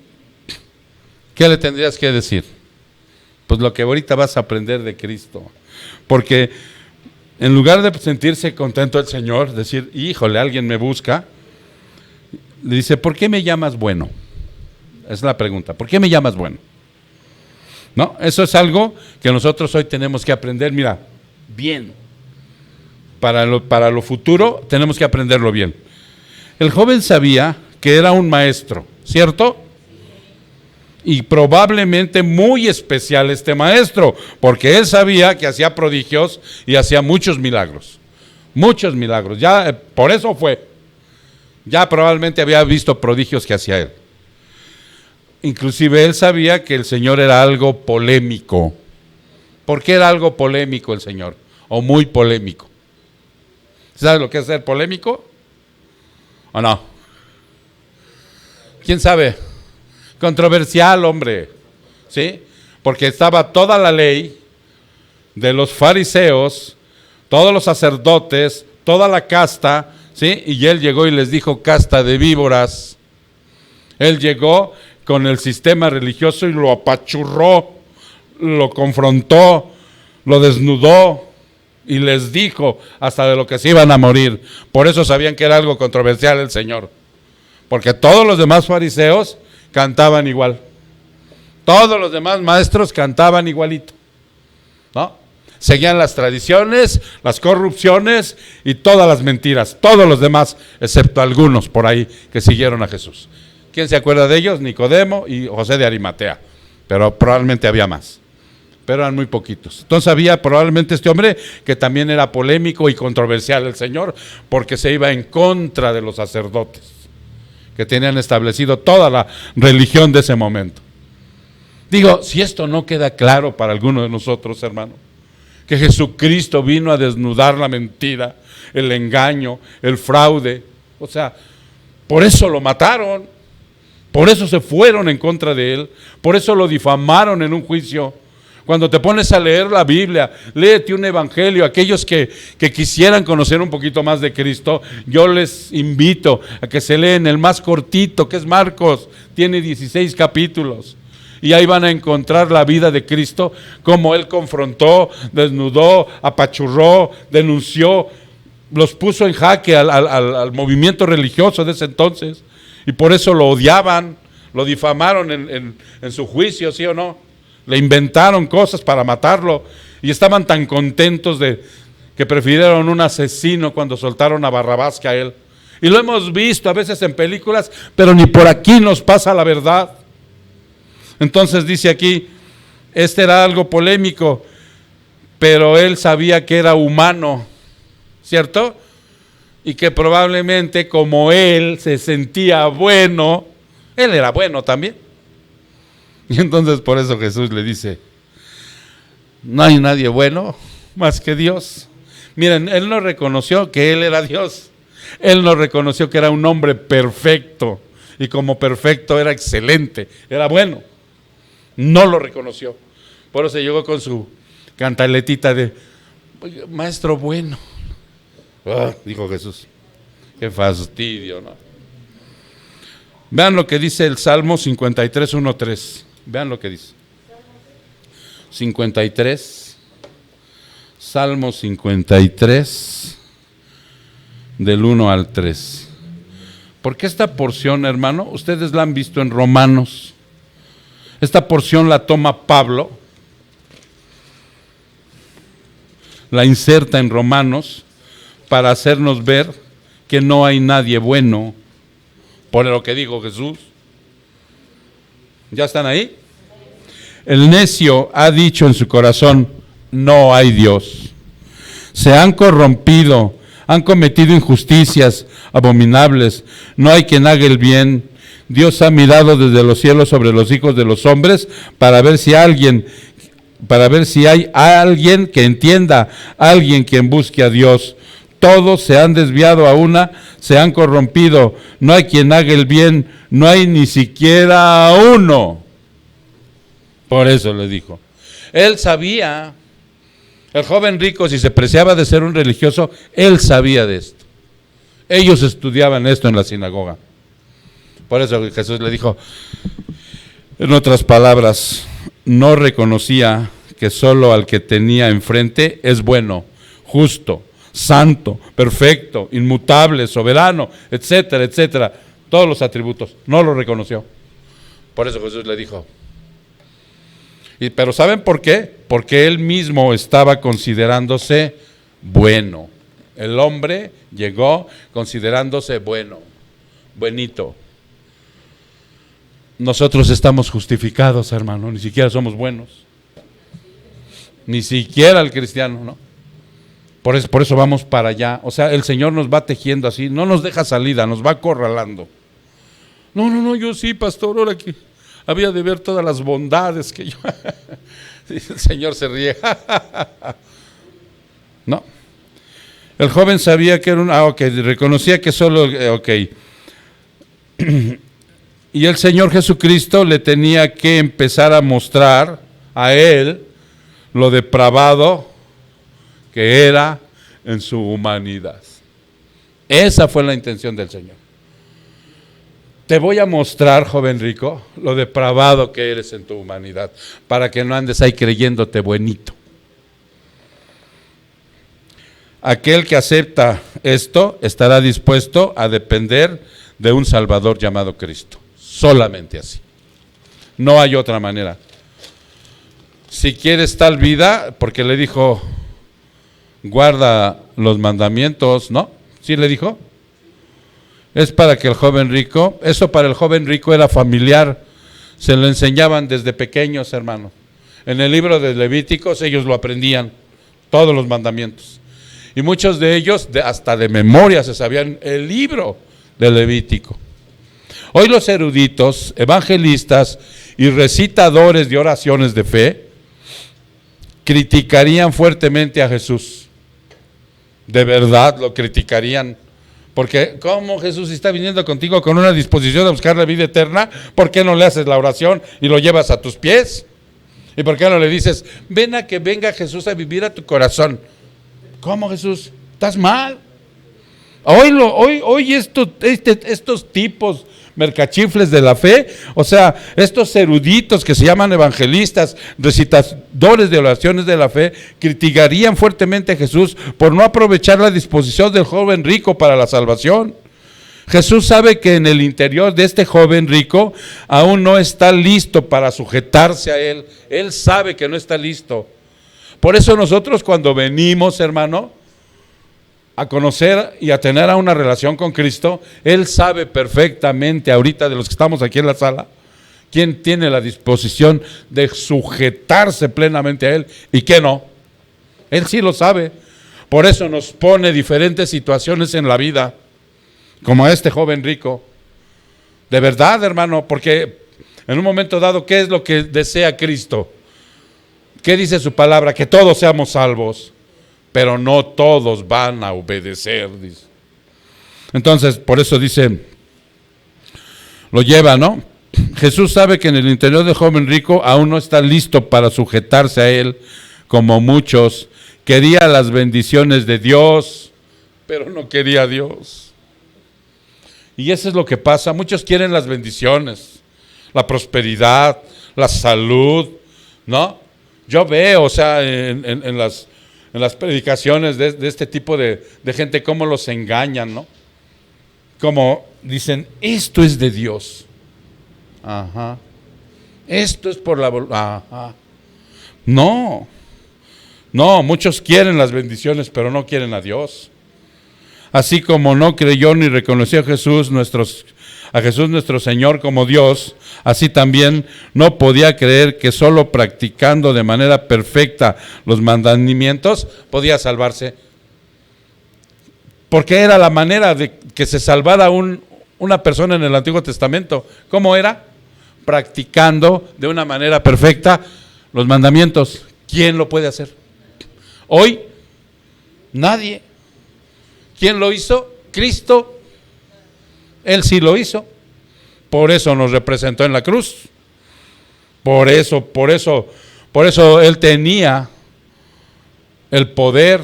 ¿Qué le tendrías que decir? Pues lo que ahorita vas a aprender de Cristo, porque En lugar de sentirse contento el Señor, decir, híjole, alguien me busca, le dice, ¿por qué me llamas bueno? Es la pregunta, ¿por qué me llamas bueno? No, eso es algo que nosotros hoy tenemos que aprender, mira, bien. Para lo futuro tenemos que aprenderlo bien. El joven sabía que era un maestro, ¿cierto? Y probablemente muy especial este maestro, porque él sabía que hacía prodigios y hacía muchos milagros. Muchos milagros, ya por eso fue. Ya probablemente había visto prodigios que hacía él. Inclusive él sabía que el Señor era algo polémico. ¿Por qué era algo polémico el Señor? O muy polémico. ¿Sabes lo que es ser polémico? ¿O no? ¿Quién sabe? Controversial, hombre. ¿Sí? Porque estaba toda la ley de los fariseos, todos los sacerdotes, toda la casta, ¿sí? Y él llegó y les dijo, casta de víboras. Él llegó con el sistema religioso y lo apachurró, lo confrontó, lo desnudó y les dijo hasta de lo que se iban a morir. Por eso sabían que era algo controversial el Señor. Porque todos los demás fariseos cantaban igual. Todos los demás maestros cantaban igualito, ¿no? Seguían las tradiciones, las corrupciones y todas las mentiras. Todos los demás, excepto algunos por ahí que siguieron a Jesús. ¿Quién se acuerda de ellos? Nicodemo y José de Arimatea. Pero probablemente había más. Pero eran muy poquitos. Entonces había probablemente este hombre que también era polémico y controversial el Señor, porque se iba en contra de los sacerdotes que tenían establecido toda la religión de ese momento. Digo, si esto no queda claro para alguno de nosotros, hermano, que Jesucristo vino a desnudar la mentira, el engaño, el fraude, o sea, por eso lo mataron, por eso se fueron en contra de él, por eso lo difamaron en un juicio. Cuando te pones a leer la Biblia, léete un evangelio. Aquellos que quisieran conocer un poquito más de Cristo, yo les invito a que se leen el más cortito, que es Marcos, tiene 16 capítulos. Y ahí van a encontrar la vida de Cristo, cómo Él confrontó, desnudó, apachurró, denunció, los puso en jaque al movimiento religioso de ese entonces. Y por eso lo odiaban, lo difamaron en su juicio, ¿sí o no? Le inventaron cosas para matarlo y estaban tan contentos de que prefirieron un asesino cuando soltaron a Barrabás que a él. Y lo hemos visto a veces en películas, pero ni por aquí nos pasa la verdad. Entonces dice aquí, este era algo polémico, pero él sabía que era humano, ¿cierto? Y que probablemente como él se sentía bueno, él era bueno también. Y entonces por eso Jesús le dice, no hay nadie bueno más que Dios. Miren, él no reconoció que él era Dios. Él no reconoció que era un hombre perfecto. Y como perfecto era excelente, era bueno. No lo reconoció. Por eso llegó con su cantaletita de, maestro bueno. Dijo Jesús, qué fastidio, ¿no? Vean lo que dice el Salmo 53, 1-3. Vean lo que dice. 53, Salmo 53, del 1 al 3. Porque esta porción, hermano, ustedes la han visto en Romanos. Esta porción la toma Pablo, la inserta en Romanos para hacernos ver que no hay nadie bueno, por lo que dijo Jesús. ¿Ya están ahí? El necio ha dicho en su corazón, no hay Dios. Se han corrompido, han cometido injusticias abominables, no hay quien haga el bien. Dios ha mirado desde los cielos sobre los hijos de los hombres para ver si hay alguien que entienda, alguien quien busque a Dios. Todos se han desviado a una, se han corrompido, no hay quien haga el bien, no hay ni siquiera uno. Por eso le dijo. Él sabía, el joven rico, si se preciaba de ser un religioso, él sabía de esto. Ellos estudiaban esto en la sinagoga. Por eso Jesús le dijo, en otras palabras, no reconocía que solo al que tenía enfrente es bueno. justo, santo, perfecto, inmutable, soberano, etcétera, etcétera. Todos los atributos. No lo reconoció. Por eso Jesús le dijo. Pero ¿saben por qué? Porque él mismo estaba considerándose bueno. El hombre llegó considerándose bueno, buenito. Nosotros estamos justificados, hermano, ni siquiera somos buenos. Ni siquiera el cristiano, ¿no? Por eso vamos para allá. O sea, el Señor nos va tejiendo así, no nos deja salida, nos va acorralando. No, yo sí, pastor, ahora que había de ver todas las bondades que yo... El Señor se ríe. No. El joven sabía que era reconocía que solo, Y el Señor Jesucristo le tenía que empezar a mostrar a él lo depravado que era en su humanidad. Esa fue la intención del Señor. Te voy a mostrar, joven rico, lo depravado que eres en tu humanidad, para que no andes ahí creyéndote buenito. Aquel que acepta esto estará dispuesto a depender de un Salvador llamado Cristo. Solamente así. No hay otra manera. Si quieres tal vida, porque le dijo, guarda los mandamientos, ¿no? ¿Sí le dijo? Es para que el joven rico, eso para el joven rico era familiar, se lo enseñaban desde pequeños, hermano. En el libro de Levíticos ellos lo aprendían, todos los mandamientos. Y muchos de ellos, hasta de memoria, se sabían el libro de Levítico. Hoy los eruditos, evangelistas y recitadores de oraciones de fe criticarían fuertemente a Jesús. De verdad lo criticarían. Porque ¿cómo Jesús está viniendo contigo con una disposición de buscar la vida eterna? ¿Por qué no le haces la oración y lo llevas a tus pies? ¿Y por qué no le dices, ven a que venga Jesús a vivir a tu corazón? ¿Cómo, Jesús? ¿Estás mal? Hoy estos tipos mercachifles de la fe, o sea, estos eruditos que se llaman evangelistas, recitadores de oraciones de la fe, criticarían fuertemente a Jesús por no aprovechar la disposición del joven rico para la salvación. Jesús sabe que en el interior de este joven rico aún no está listo para sujetarse a él. Él sabe que no está listo. Por eso nosotros cuando venimos, hermano, a conocer y a tener una relación con Cristo, Él sabe perfectamente, ahorita de los que estamos aquí en la sala, quién tiene la disposición de sujetarse plenamente a Él y quién no. Él sí lo sabe. Por eso nos pone diferentes situaciones en la vida, como a este joven rico. De verdad, hermano, porque en un momento dado, ¿qué es lo que desea Cristo? ¿Qué dice su palabra? Que todos seamos salvos. Pero no todos van a obedecer, dice. Entonces, por eso dice, lo lleva, ¿no? Jesús sabe que en el interior del joven rico aún no está listo para sujetarse a él, como muchos. Quería las bendiciones de Dios, pero no quería a Dios. Y eso es lo que pasa. Muchos quieren las bendiciones, la prosperidad, la salud, ¿no? Yo veo, o sea, en las predicaciones de este tipo de gente, cómo los engañan, ¿no? Como dicen, esto es de Dios. Ajá. Esto es por la voluntad. Ajá. No, muchos quieren las bendiciones, pero no quieren a Dios. Así como no creyó ni reconoció a Jesús nuestro Señor como Dios, así también no podía creer que solo practicando de manera perfecta los mandamientos podía salvarse. Porque era la manera de que se salvara una persona en el Antiguo Testamento. ¿Cómo era? Practicando de una manera perfecta los mandamientos. ¿Quién lo puede hacer? Hoy, nadie. ¿Quién lo hizo? Cristo. Él sí lo hizo. Por eso nos representó en la cruz. Por eso Él tenía el poder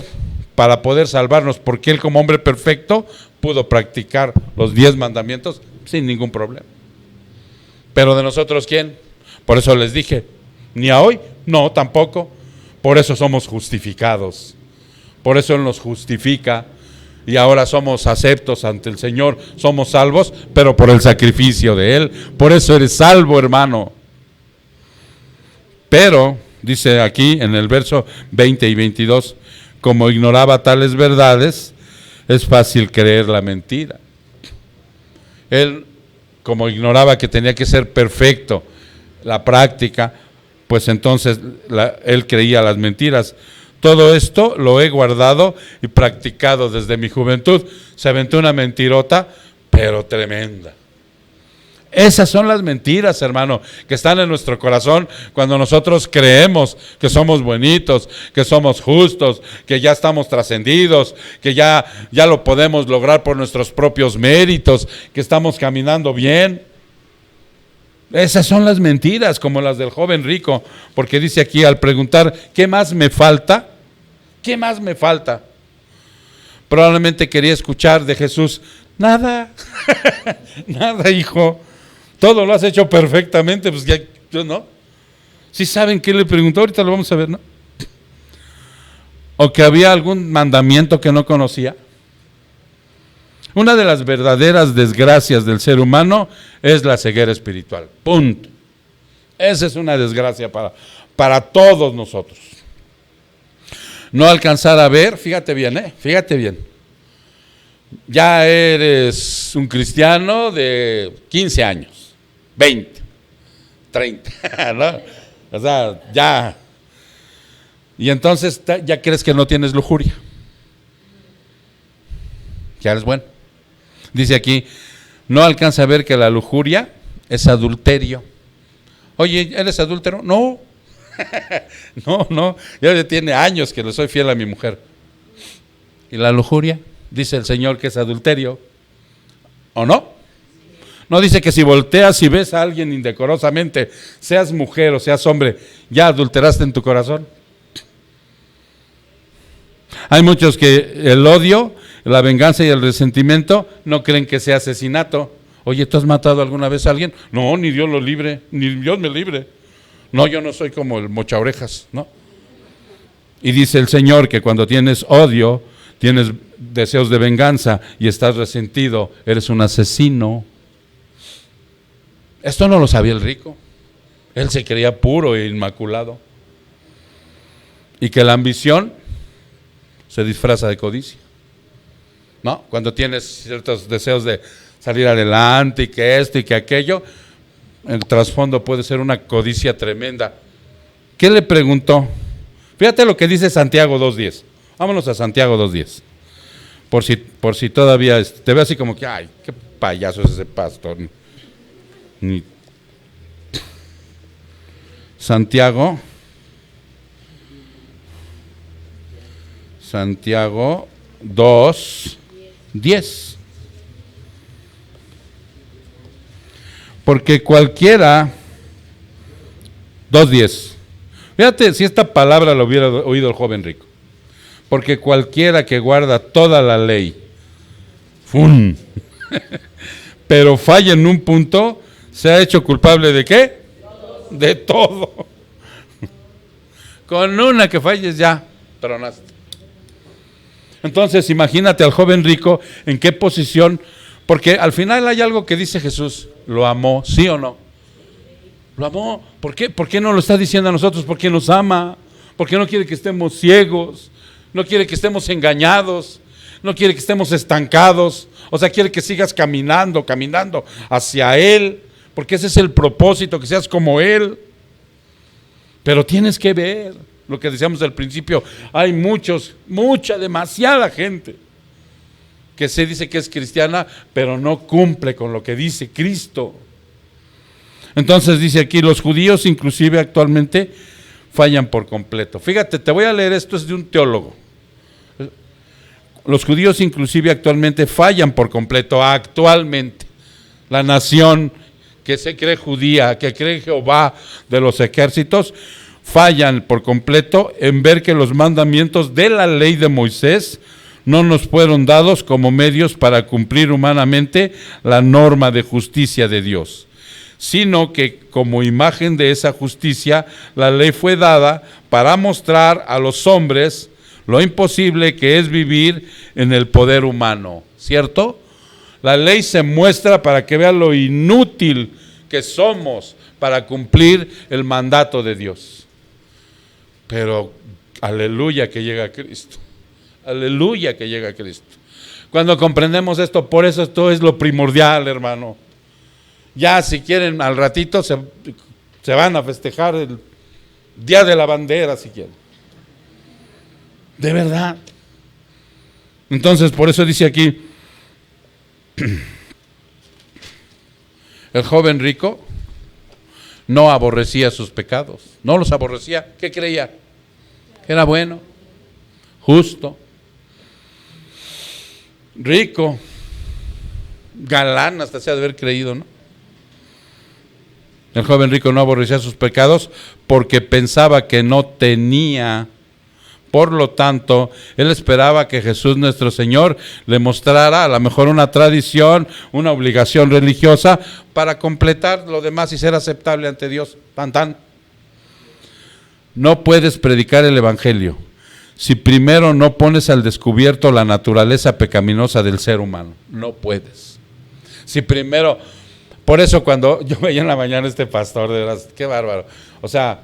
para poder salvarnos, porque Él como hombre perfecto pudo practicar los 10 mandamientos sin ningún problema. Pero de nosotros, ¿quién? Por eso les dije, ni a hoy, no, tampoco. Por eso somos justificados. Por eso Él nos justifica y ahora somos aceptos ante el Señor, somos salvos, pero por el sacrificio de Él. Por eso eres salvo, hermano. Pero, dice aquí en el verso 20 y 22, como ignoraba tales verdades, es fácil creer la mentira. Él, como ignoraba que tenía que ser perfecto la práctica, pues entonces él creía las mentiras. Todo esto lo he guardado y practicado desde mi juventud. Se aventó una mentirota, pero tremenda. Esas son las mentiras, hermano, que están en nuestro corazón cuando nosotros creemos que somos bonitos, que somos justos, que ya estamos trascendidos, que ya lo podemos lograr por nuestros propios méritos, que estamos caminando bien. Esas son las mentiras, como las del joven rico, porque dice aquí al preguntar, ¿qué más me falta? ¿Qué más me falta? Probablemente quería escuchar de Jesús, nada, nada, hijo. Todo lo has hecho perfectamente, pues ya, ¿no? Si saben qué le preguntó, ahorita lo vamos a ver, ¿no? O que había algún mandamiento que no conocía. Una de las verdaderas desgracias del ser humano es la ceguera espiritual. Punto. Esa es una desgracia para todos nosotros. No alcanzar a ver, fíjate bien, fíjate bien. Ya eres un cristiano de 15 años. 20, 30, ¿no? O sea, ya. Y entonces ya crees que no tienes lujuria. Ya eres bueno. Dice aquí, no alcanza a ver que la lujuria es adulterio. Oye, ¿eres adúltero? No. No, ya tiene años que le soy fiel a mi mujer. ¿Y la lujuria? Dice el Señor que es adulterio. ¿O no? No dice que si volteas y ves a alguien indecorosamente, seas mujer o seas hombre, ya adulteraste en tu corazón. Hay muchos que el odio, la venganza y el resentimiento no creen que sea asesinato. Oye, ¿tú has matado alguna vez a alguien? No, ni Dios lo libre, ni Dios me libre. No, yo no soy como el mochaorejas, ¿no? Y dice el Señor que cuando tienes odio, tienes deseos de venganza y estás resentido, eres un asesino. Esto no lo sabía el rico. Él se creía puro e inmaculado. Y que la ambición se disfraza de codicia. ¿No? Cuando tienes ciertos deseos de salir adelante y que esto y que aquello, el trasfondo puede ser una codicia tremenda. ¿Qué le preguntó? Fíjate lo que dice Santiago 2:10. Vámonos a Santiago 2:10. Por si todavía te ve así como que, ay, qué payaso es ese pastor. Santiago 2:10. Porque cualquiera, 2:10. Fíjate si esta palabra la hubiera oído el joven rico. Porque cualquiera que guarda toda la ley, ¡fum! Pero falla en un punto, se ha hecho culpable ¿de qué? De todo. Con una que falles ya, tronaste. Entonces imagínate al joven rico en qué posición, porque al final hay algo que dice Jesús, lo amó, ¿sí o no? Lo amó. ¿Por qué? ¿Por qué no lo está diciendo a nosotros? Porque nos ama, porque no quiere que estemos ciegos, no quiere que estemos engañados, no quiere que estemos estancados, o sea, quiere que sigas caminando hacia Él, porque ese es el propósito, que seas como Él. Pero tienes que ver lo que decíamos al principio, hay demasiada gente que se dice que es cristiana, pero no cumple con lo que dice Cristo. Entonces dice aquí, los judíos inclusive actualmente fallan por completo. Fíjate, te voy a leer, esto es de un teólogo. Los judíos inclusive actualmente fallan por completo, actualmente. La nación que se cree judía, que cree Jehová de los ejércitos, fallan por completo en ver que los mandamientos de la ley de Moisés no nos fueron dados como medios para cumplir humanamente la norma de justicia de Dios, sino que como imagen de esa justicia, la ley fue dada para mostrar a los hombres lo imposible que es vivir en el poder humano, ¿cierto? La ley se muestra para que vean lo inútil que somos para cumplir el mandato de Dios. Pero aleluya que llega Cristo. Aleluya que llega Cristo. Cuando comprendemos esto, por eso esto es lo primordial, hermano. Ya si quieren al ratito se van a festejar el Día de la Bandera si quieren. De verdad. Entonces por eso dice aquí, el joven rico no aborrecía sus pecados, no los aborrecía. ¿Qué creía? Que era bueno, justo, rico, galán, hasta se ha de haber creído, ¿no? El joven rico no aborrecía sus pecados porque pensaba que no tenía. Por lo tanto, él esperaba que Jesús nuestro Señor le mostrara a lo mejor una tradición, una obligación religiosa para completar lo demás y ser aceptable ante Dios. Tan, tan. No puedes predicar el Evangelio si primero no pones al descubierto la naturaleza pecaminosa del ser humano. No puedes. Si primero, por eso cuando yo veía en la mañana este pastor, de veras, qué bárbaro. O sea,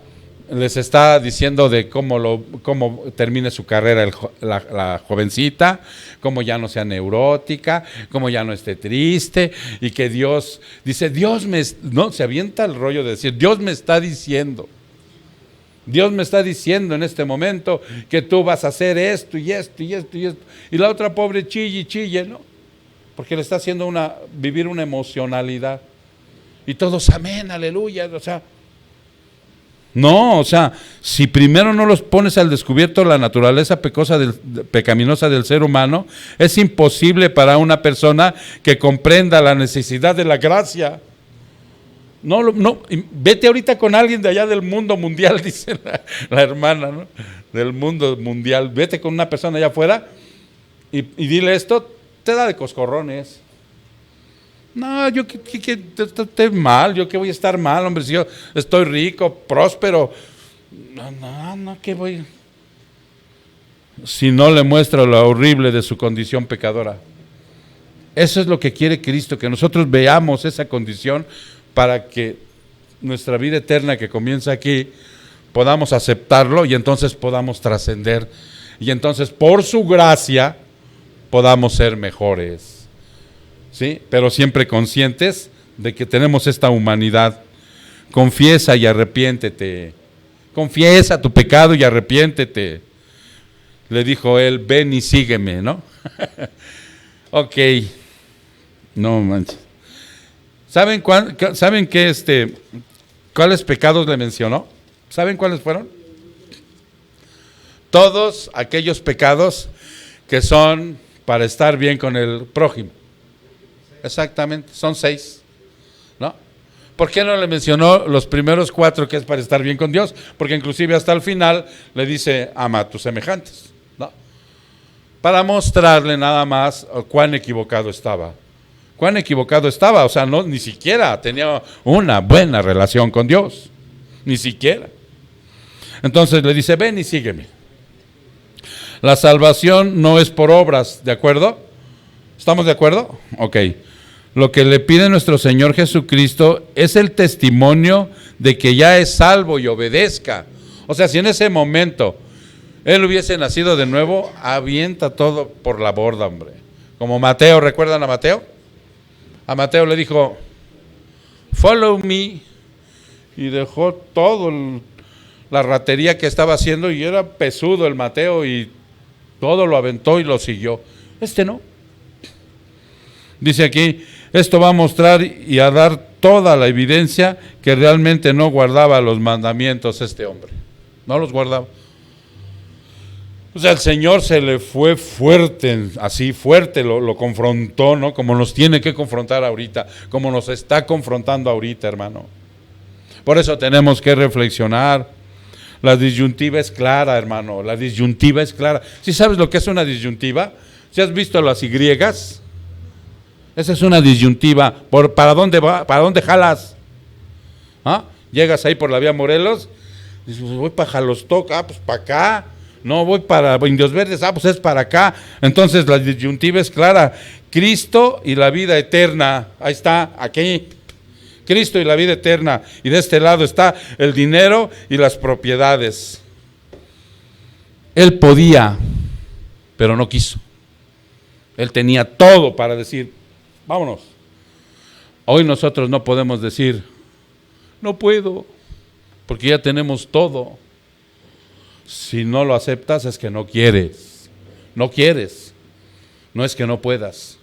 les está diciendo de cómo termine su carrera la jovencita, cómo ya no sea neurótica, cómo ya no esté triste, y que Dios, dice, no, se avienta el rollo de decir, Dios me está diciendo en este momento que tú vas a hacer esto y esto y esto y esto, y la otra pobre chille, ¿no? Porque le está haciendo vivir una emocionalidad, y todos, amén, aleluya, o sea, no, o sea, si primero no los pones al descubierto la naturaleza pecaminosa del ser humano, es imposible para una persona que comprenda la necesidad de la gracia. No, vete ahorita con alguien de allá del mundo mundial, dice la hermana, ¿no? Del mundo mundial, vete con una persona allá afuera y dile esto, te da de coscorrones. No, yo que estoy mal, yo que voy a estar mal, hombre, si yo estoy rico, próspero. No, que voy. Si no le muestra lo horrible de su condición pecadora. Eso es lo que quiere Cristo, que nosotros veamos esa condición para que nuestra vida eterna que comienza aquí podamos aceptarlo y entonces podamos trascender. Y entonces por su gracia podamos ser mejores. ¿Sí? Pero siempre conscientes de que tenemos esta humanidad. Confiesa y arrepiéntete. Confiesa tu pecado y arrepiéntete. Le dijo él, ven y sígueme, ¿no? Ok. No manches. ¿Saben cuáles pecados le mencionó? ¿Saben cuáles fueron? Todos aquellos pecados que son para estar bien con el prójimo. Exactamente, son 6, ¿no? ¿Por qué no le mencionó los primeros 4 que es para estar bien con Dios? Porque inclusive hasta el final le dice, ama a tus semejantes, ¿no? Para mostrarle nada más cuán equivocado estaba. O sea, ni siquiera tenía una buena relación con Dios, ni siquiera. Entonces le dice, ven y sígueme. La salvación no es por obras, ¿de acuerdo? ¿Estamos de acuerdo? Ok. Lo que le pide nuestro Señor Jesucristo es el testimonio de que ya es salvo y obedezca. O sea, si en ese momento él hubiese nacido de nuevo, avienta todo por la borda, hombre. Como Mateo, ¿recuerdan a Mateo? A Mateo le dijo, follow me, y dejó todo la ratería que estaba haciendo, y era pesudo el Mateo, y todo lo aventó y lo siguió. No. Dice aquí, esto va a mostrar y a dar toda la evidencia que realmente no guardaba los mandamientos este hombre. No los guardaba. O sea, el Señor se le fue fuerte, así fuerte, lo confrontó, ¿no? Como nos tiene que confrontar ahorita, como nos está confrontando ahorita, hermano. Por eso tenemos que reflexionar. La disyuntiva es clara, hermano, la disyuntiva es clara. ¿Sí sabes lo que es una disyuntiva? ¿Sí has visto las Y? Esa es una disyuntiva. ¿Para dónde va? ¿Para dónde jalas? ¿Ah? Llegas ahí por la vía Morelos, dices, voy para Jalostoc, pues para acá. No voy para Indios Verdes, pues es para acá. Entonces la disyuntiva es clara. Cristo y la vida eterna. Ahí está, aquí. Cristo y la vida eterna. Y de este lado está el dinero y las propiedades. Él podía, pero no quiso. Él tenía todo para decir, vámonos. Hoy nosotros no podemos decir, no puedo, porque ya tenemos todo. Si no lo aceptas es que no quieres. No quieres. No es que no puedas.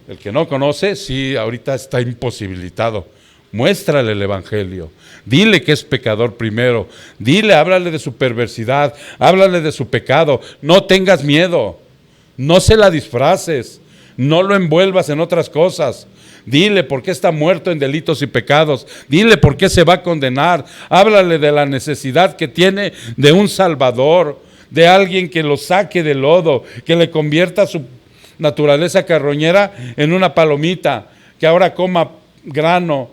El que no conoce, sí, ahorita está imposibilitado. Muéstrale el evangelio. Dile que es pecador primero. Dile, háblale de su perversidad. Háblale de su pecado. No tengas miedo. No se la disfraces. No lo envuelvas en otras cosas. Dile por qué está muerto en delitos y pecados. Dile por qué se va a condenar. Háblale de la necesidad que tiene de un Salvador, de alguien que lo saque del lodo, que le convierta su naturaleza carroñera en una palomita, que ahora coma grano.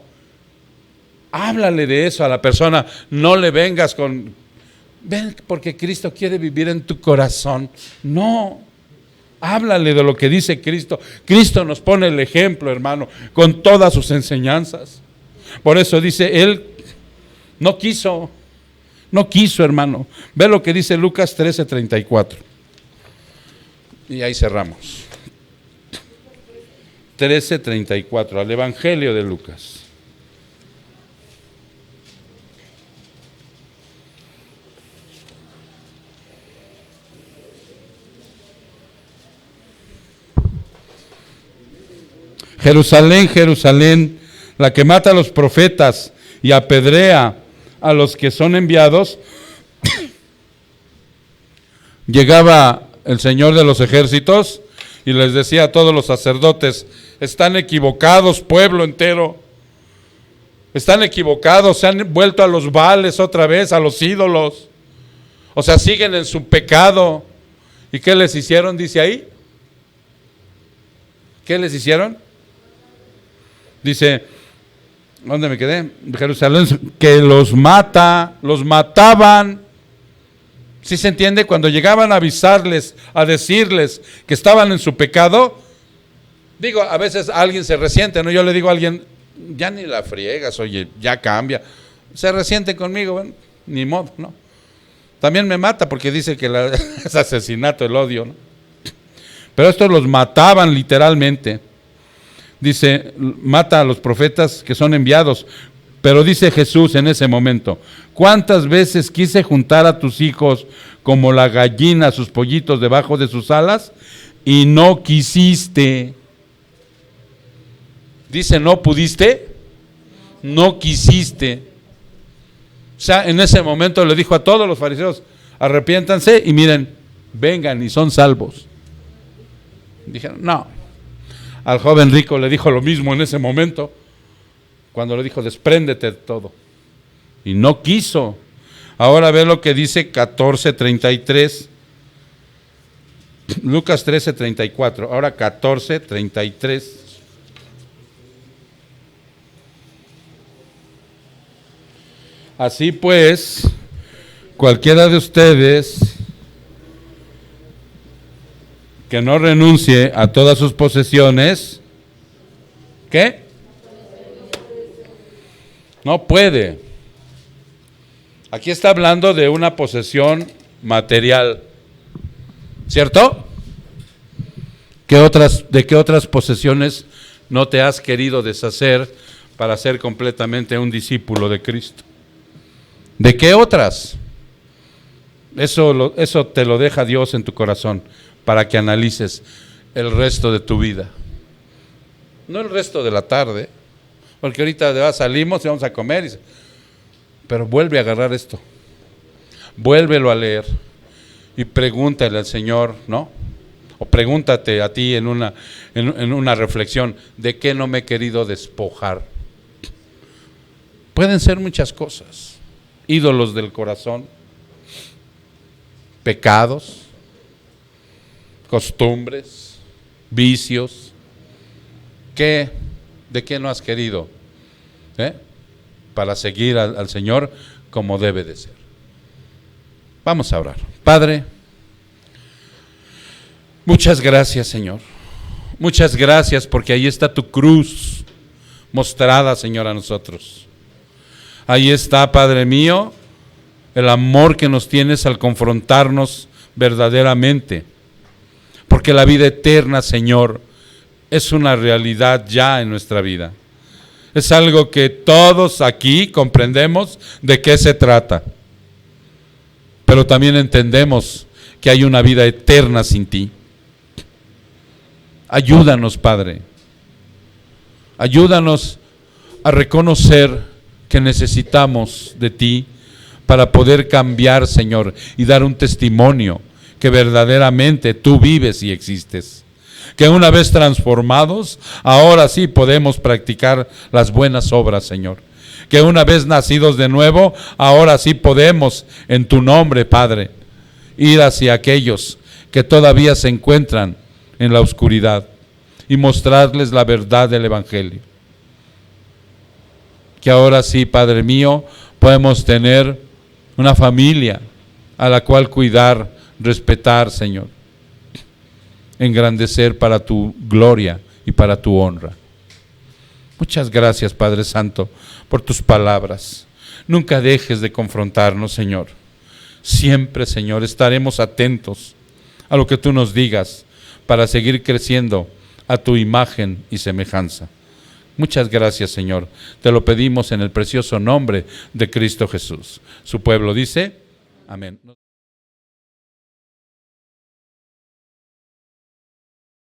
Háblale de eso a la persona. No le vengas con, ven porque Cristo quiere vivir en tu corazón. No. Háblale de lo que dice Cristo. Cristo nos pone el ejemplo, hermano, con todas sus enseñanzas. Por eso dice, Él no quiso, hermano. Ve lo que dice Lucas 13:34. Y ahí cerramos. 13:34, al Evangelio de Lucas. Jerusalén, Jerusalén, la que mata a los profetas y apedrea a los que son enviados. Llegaba el Señor de los ejércitos y les decía a todos los sacerdotes, están equivocados, pueblo entero. Están equivocados, se han vuelto a los Baales otra vez, a los ídolos. O sea, siguen en su pecado. ¿Y qué les hicieron? Dice ahí. ¿Qué les hicieron? Dice, ¿dónde me quedé? Jerusalén, que los mataban. ¿Sí se entiende? Cuando llegaban a avisarles, a decirles que estaban en su pecado, digo, a veces alguien se resiente, ¿no? Yo le digo a alguien, ya ni la friegas, oye, ya cambia. Se resiente conmigo, bueno, ni modo, ¿no? También me mata porque dice que es asesinato, el odio, ¿no? Pero estos los mataban literalmente. Dice, mata a los profetas que son enviados. Pero dice Jesús en ese momento, ¿cuántas veces quise juntar a tus hijos como la gallina a sus pollitos debajo de sus alas? Y no quisiste. Dice, ¿no pudiste? No quisiste. O sea, en ese momento le dijo a todos los fariseos, arrepiéntanse y miren, vengan y son salvos. Dijeron, no. Al joven rico le dijo lo mismo en ese momento, cuando le dijo, despréndete de todo. Y no quiso. Ahora ve lo que dice 14:33. Lucas 13:34. Ahora 14:33. Así pues, cualquiera de ustedes que no renuncie a todas sus posesiones, ¿qué? No puede. Aquí está hablando de una posesión material, ¿cierto? ¿De qué otras posesiones no te has querido deshacer para ser completamente un discípulo de Cristo? ¿De qué otras? Eso te lo deja Dios en tu corazón para que analices el resto de tu vida. No el resto de la tarde, porque ahorita salimos y vamos a comer, pero vuelve a agarrar esto, vuélvelo a leer y pregúntale al Señor, ¿no? O pregúntate a ti en una reflexión, ¿de qué no me he querido despojar? Pueden ser muchas cosas, ídolos del corazón, pecados, costumbres, vicios. ¿De qué no has querido? Para seguir al Señor como debe de ser. Vamos a orar. Padre, Muchas gracias, Señor. Muchas gracias porque ahí está tu cruz mostrada, Señor, a nosotros. Ahí está, Padre mío, el amor que nos tienes al confrontarnos verdaderamente. Porque la vida eterna, Señor, es una realidad ya en nuestra vida. Es algo que todos aquí comprendemos de qué se trata. Pero también entendemos que hay una vida eterna sin ti. Ayúdanos, Padre. Ayúdanos a reconocer que necesitamos de ti para poder cambiar, Señor, y dar un testimonio que verdaderamente tú vives y existes. Que una vez transformados, ahora sí podemos practicar las buenas obras, Señor. Que una vez nacidos de nuevo, ahora sí podemos, en tu nombre, Padre, ir hacia aquellos que todavía se encuentran en la oscuridad y mostrarles la verdad del Evangelio. Que ahora sí, Padre mío, podemos tener una familia a la cual cuidar, respetar, Señor, engrandecer para tu gloria y para tu honra. Muchas gracias, Padre Santo, por tus palabras. Nunca dejes de confrontarnos, Señor. Siempre, Señor, estaremos atentos a lo que tú nos digas para seguir creciendo a tu imagen y semejanza. Muchas gracias, Señor. Te lo pedimos en el precioso nombre de Cristo Jesús. Su pueblo dice, amén.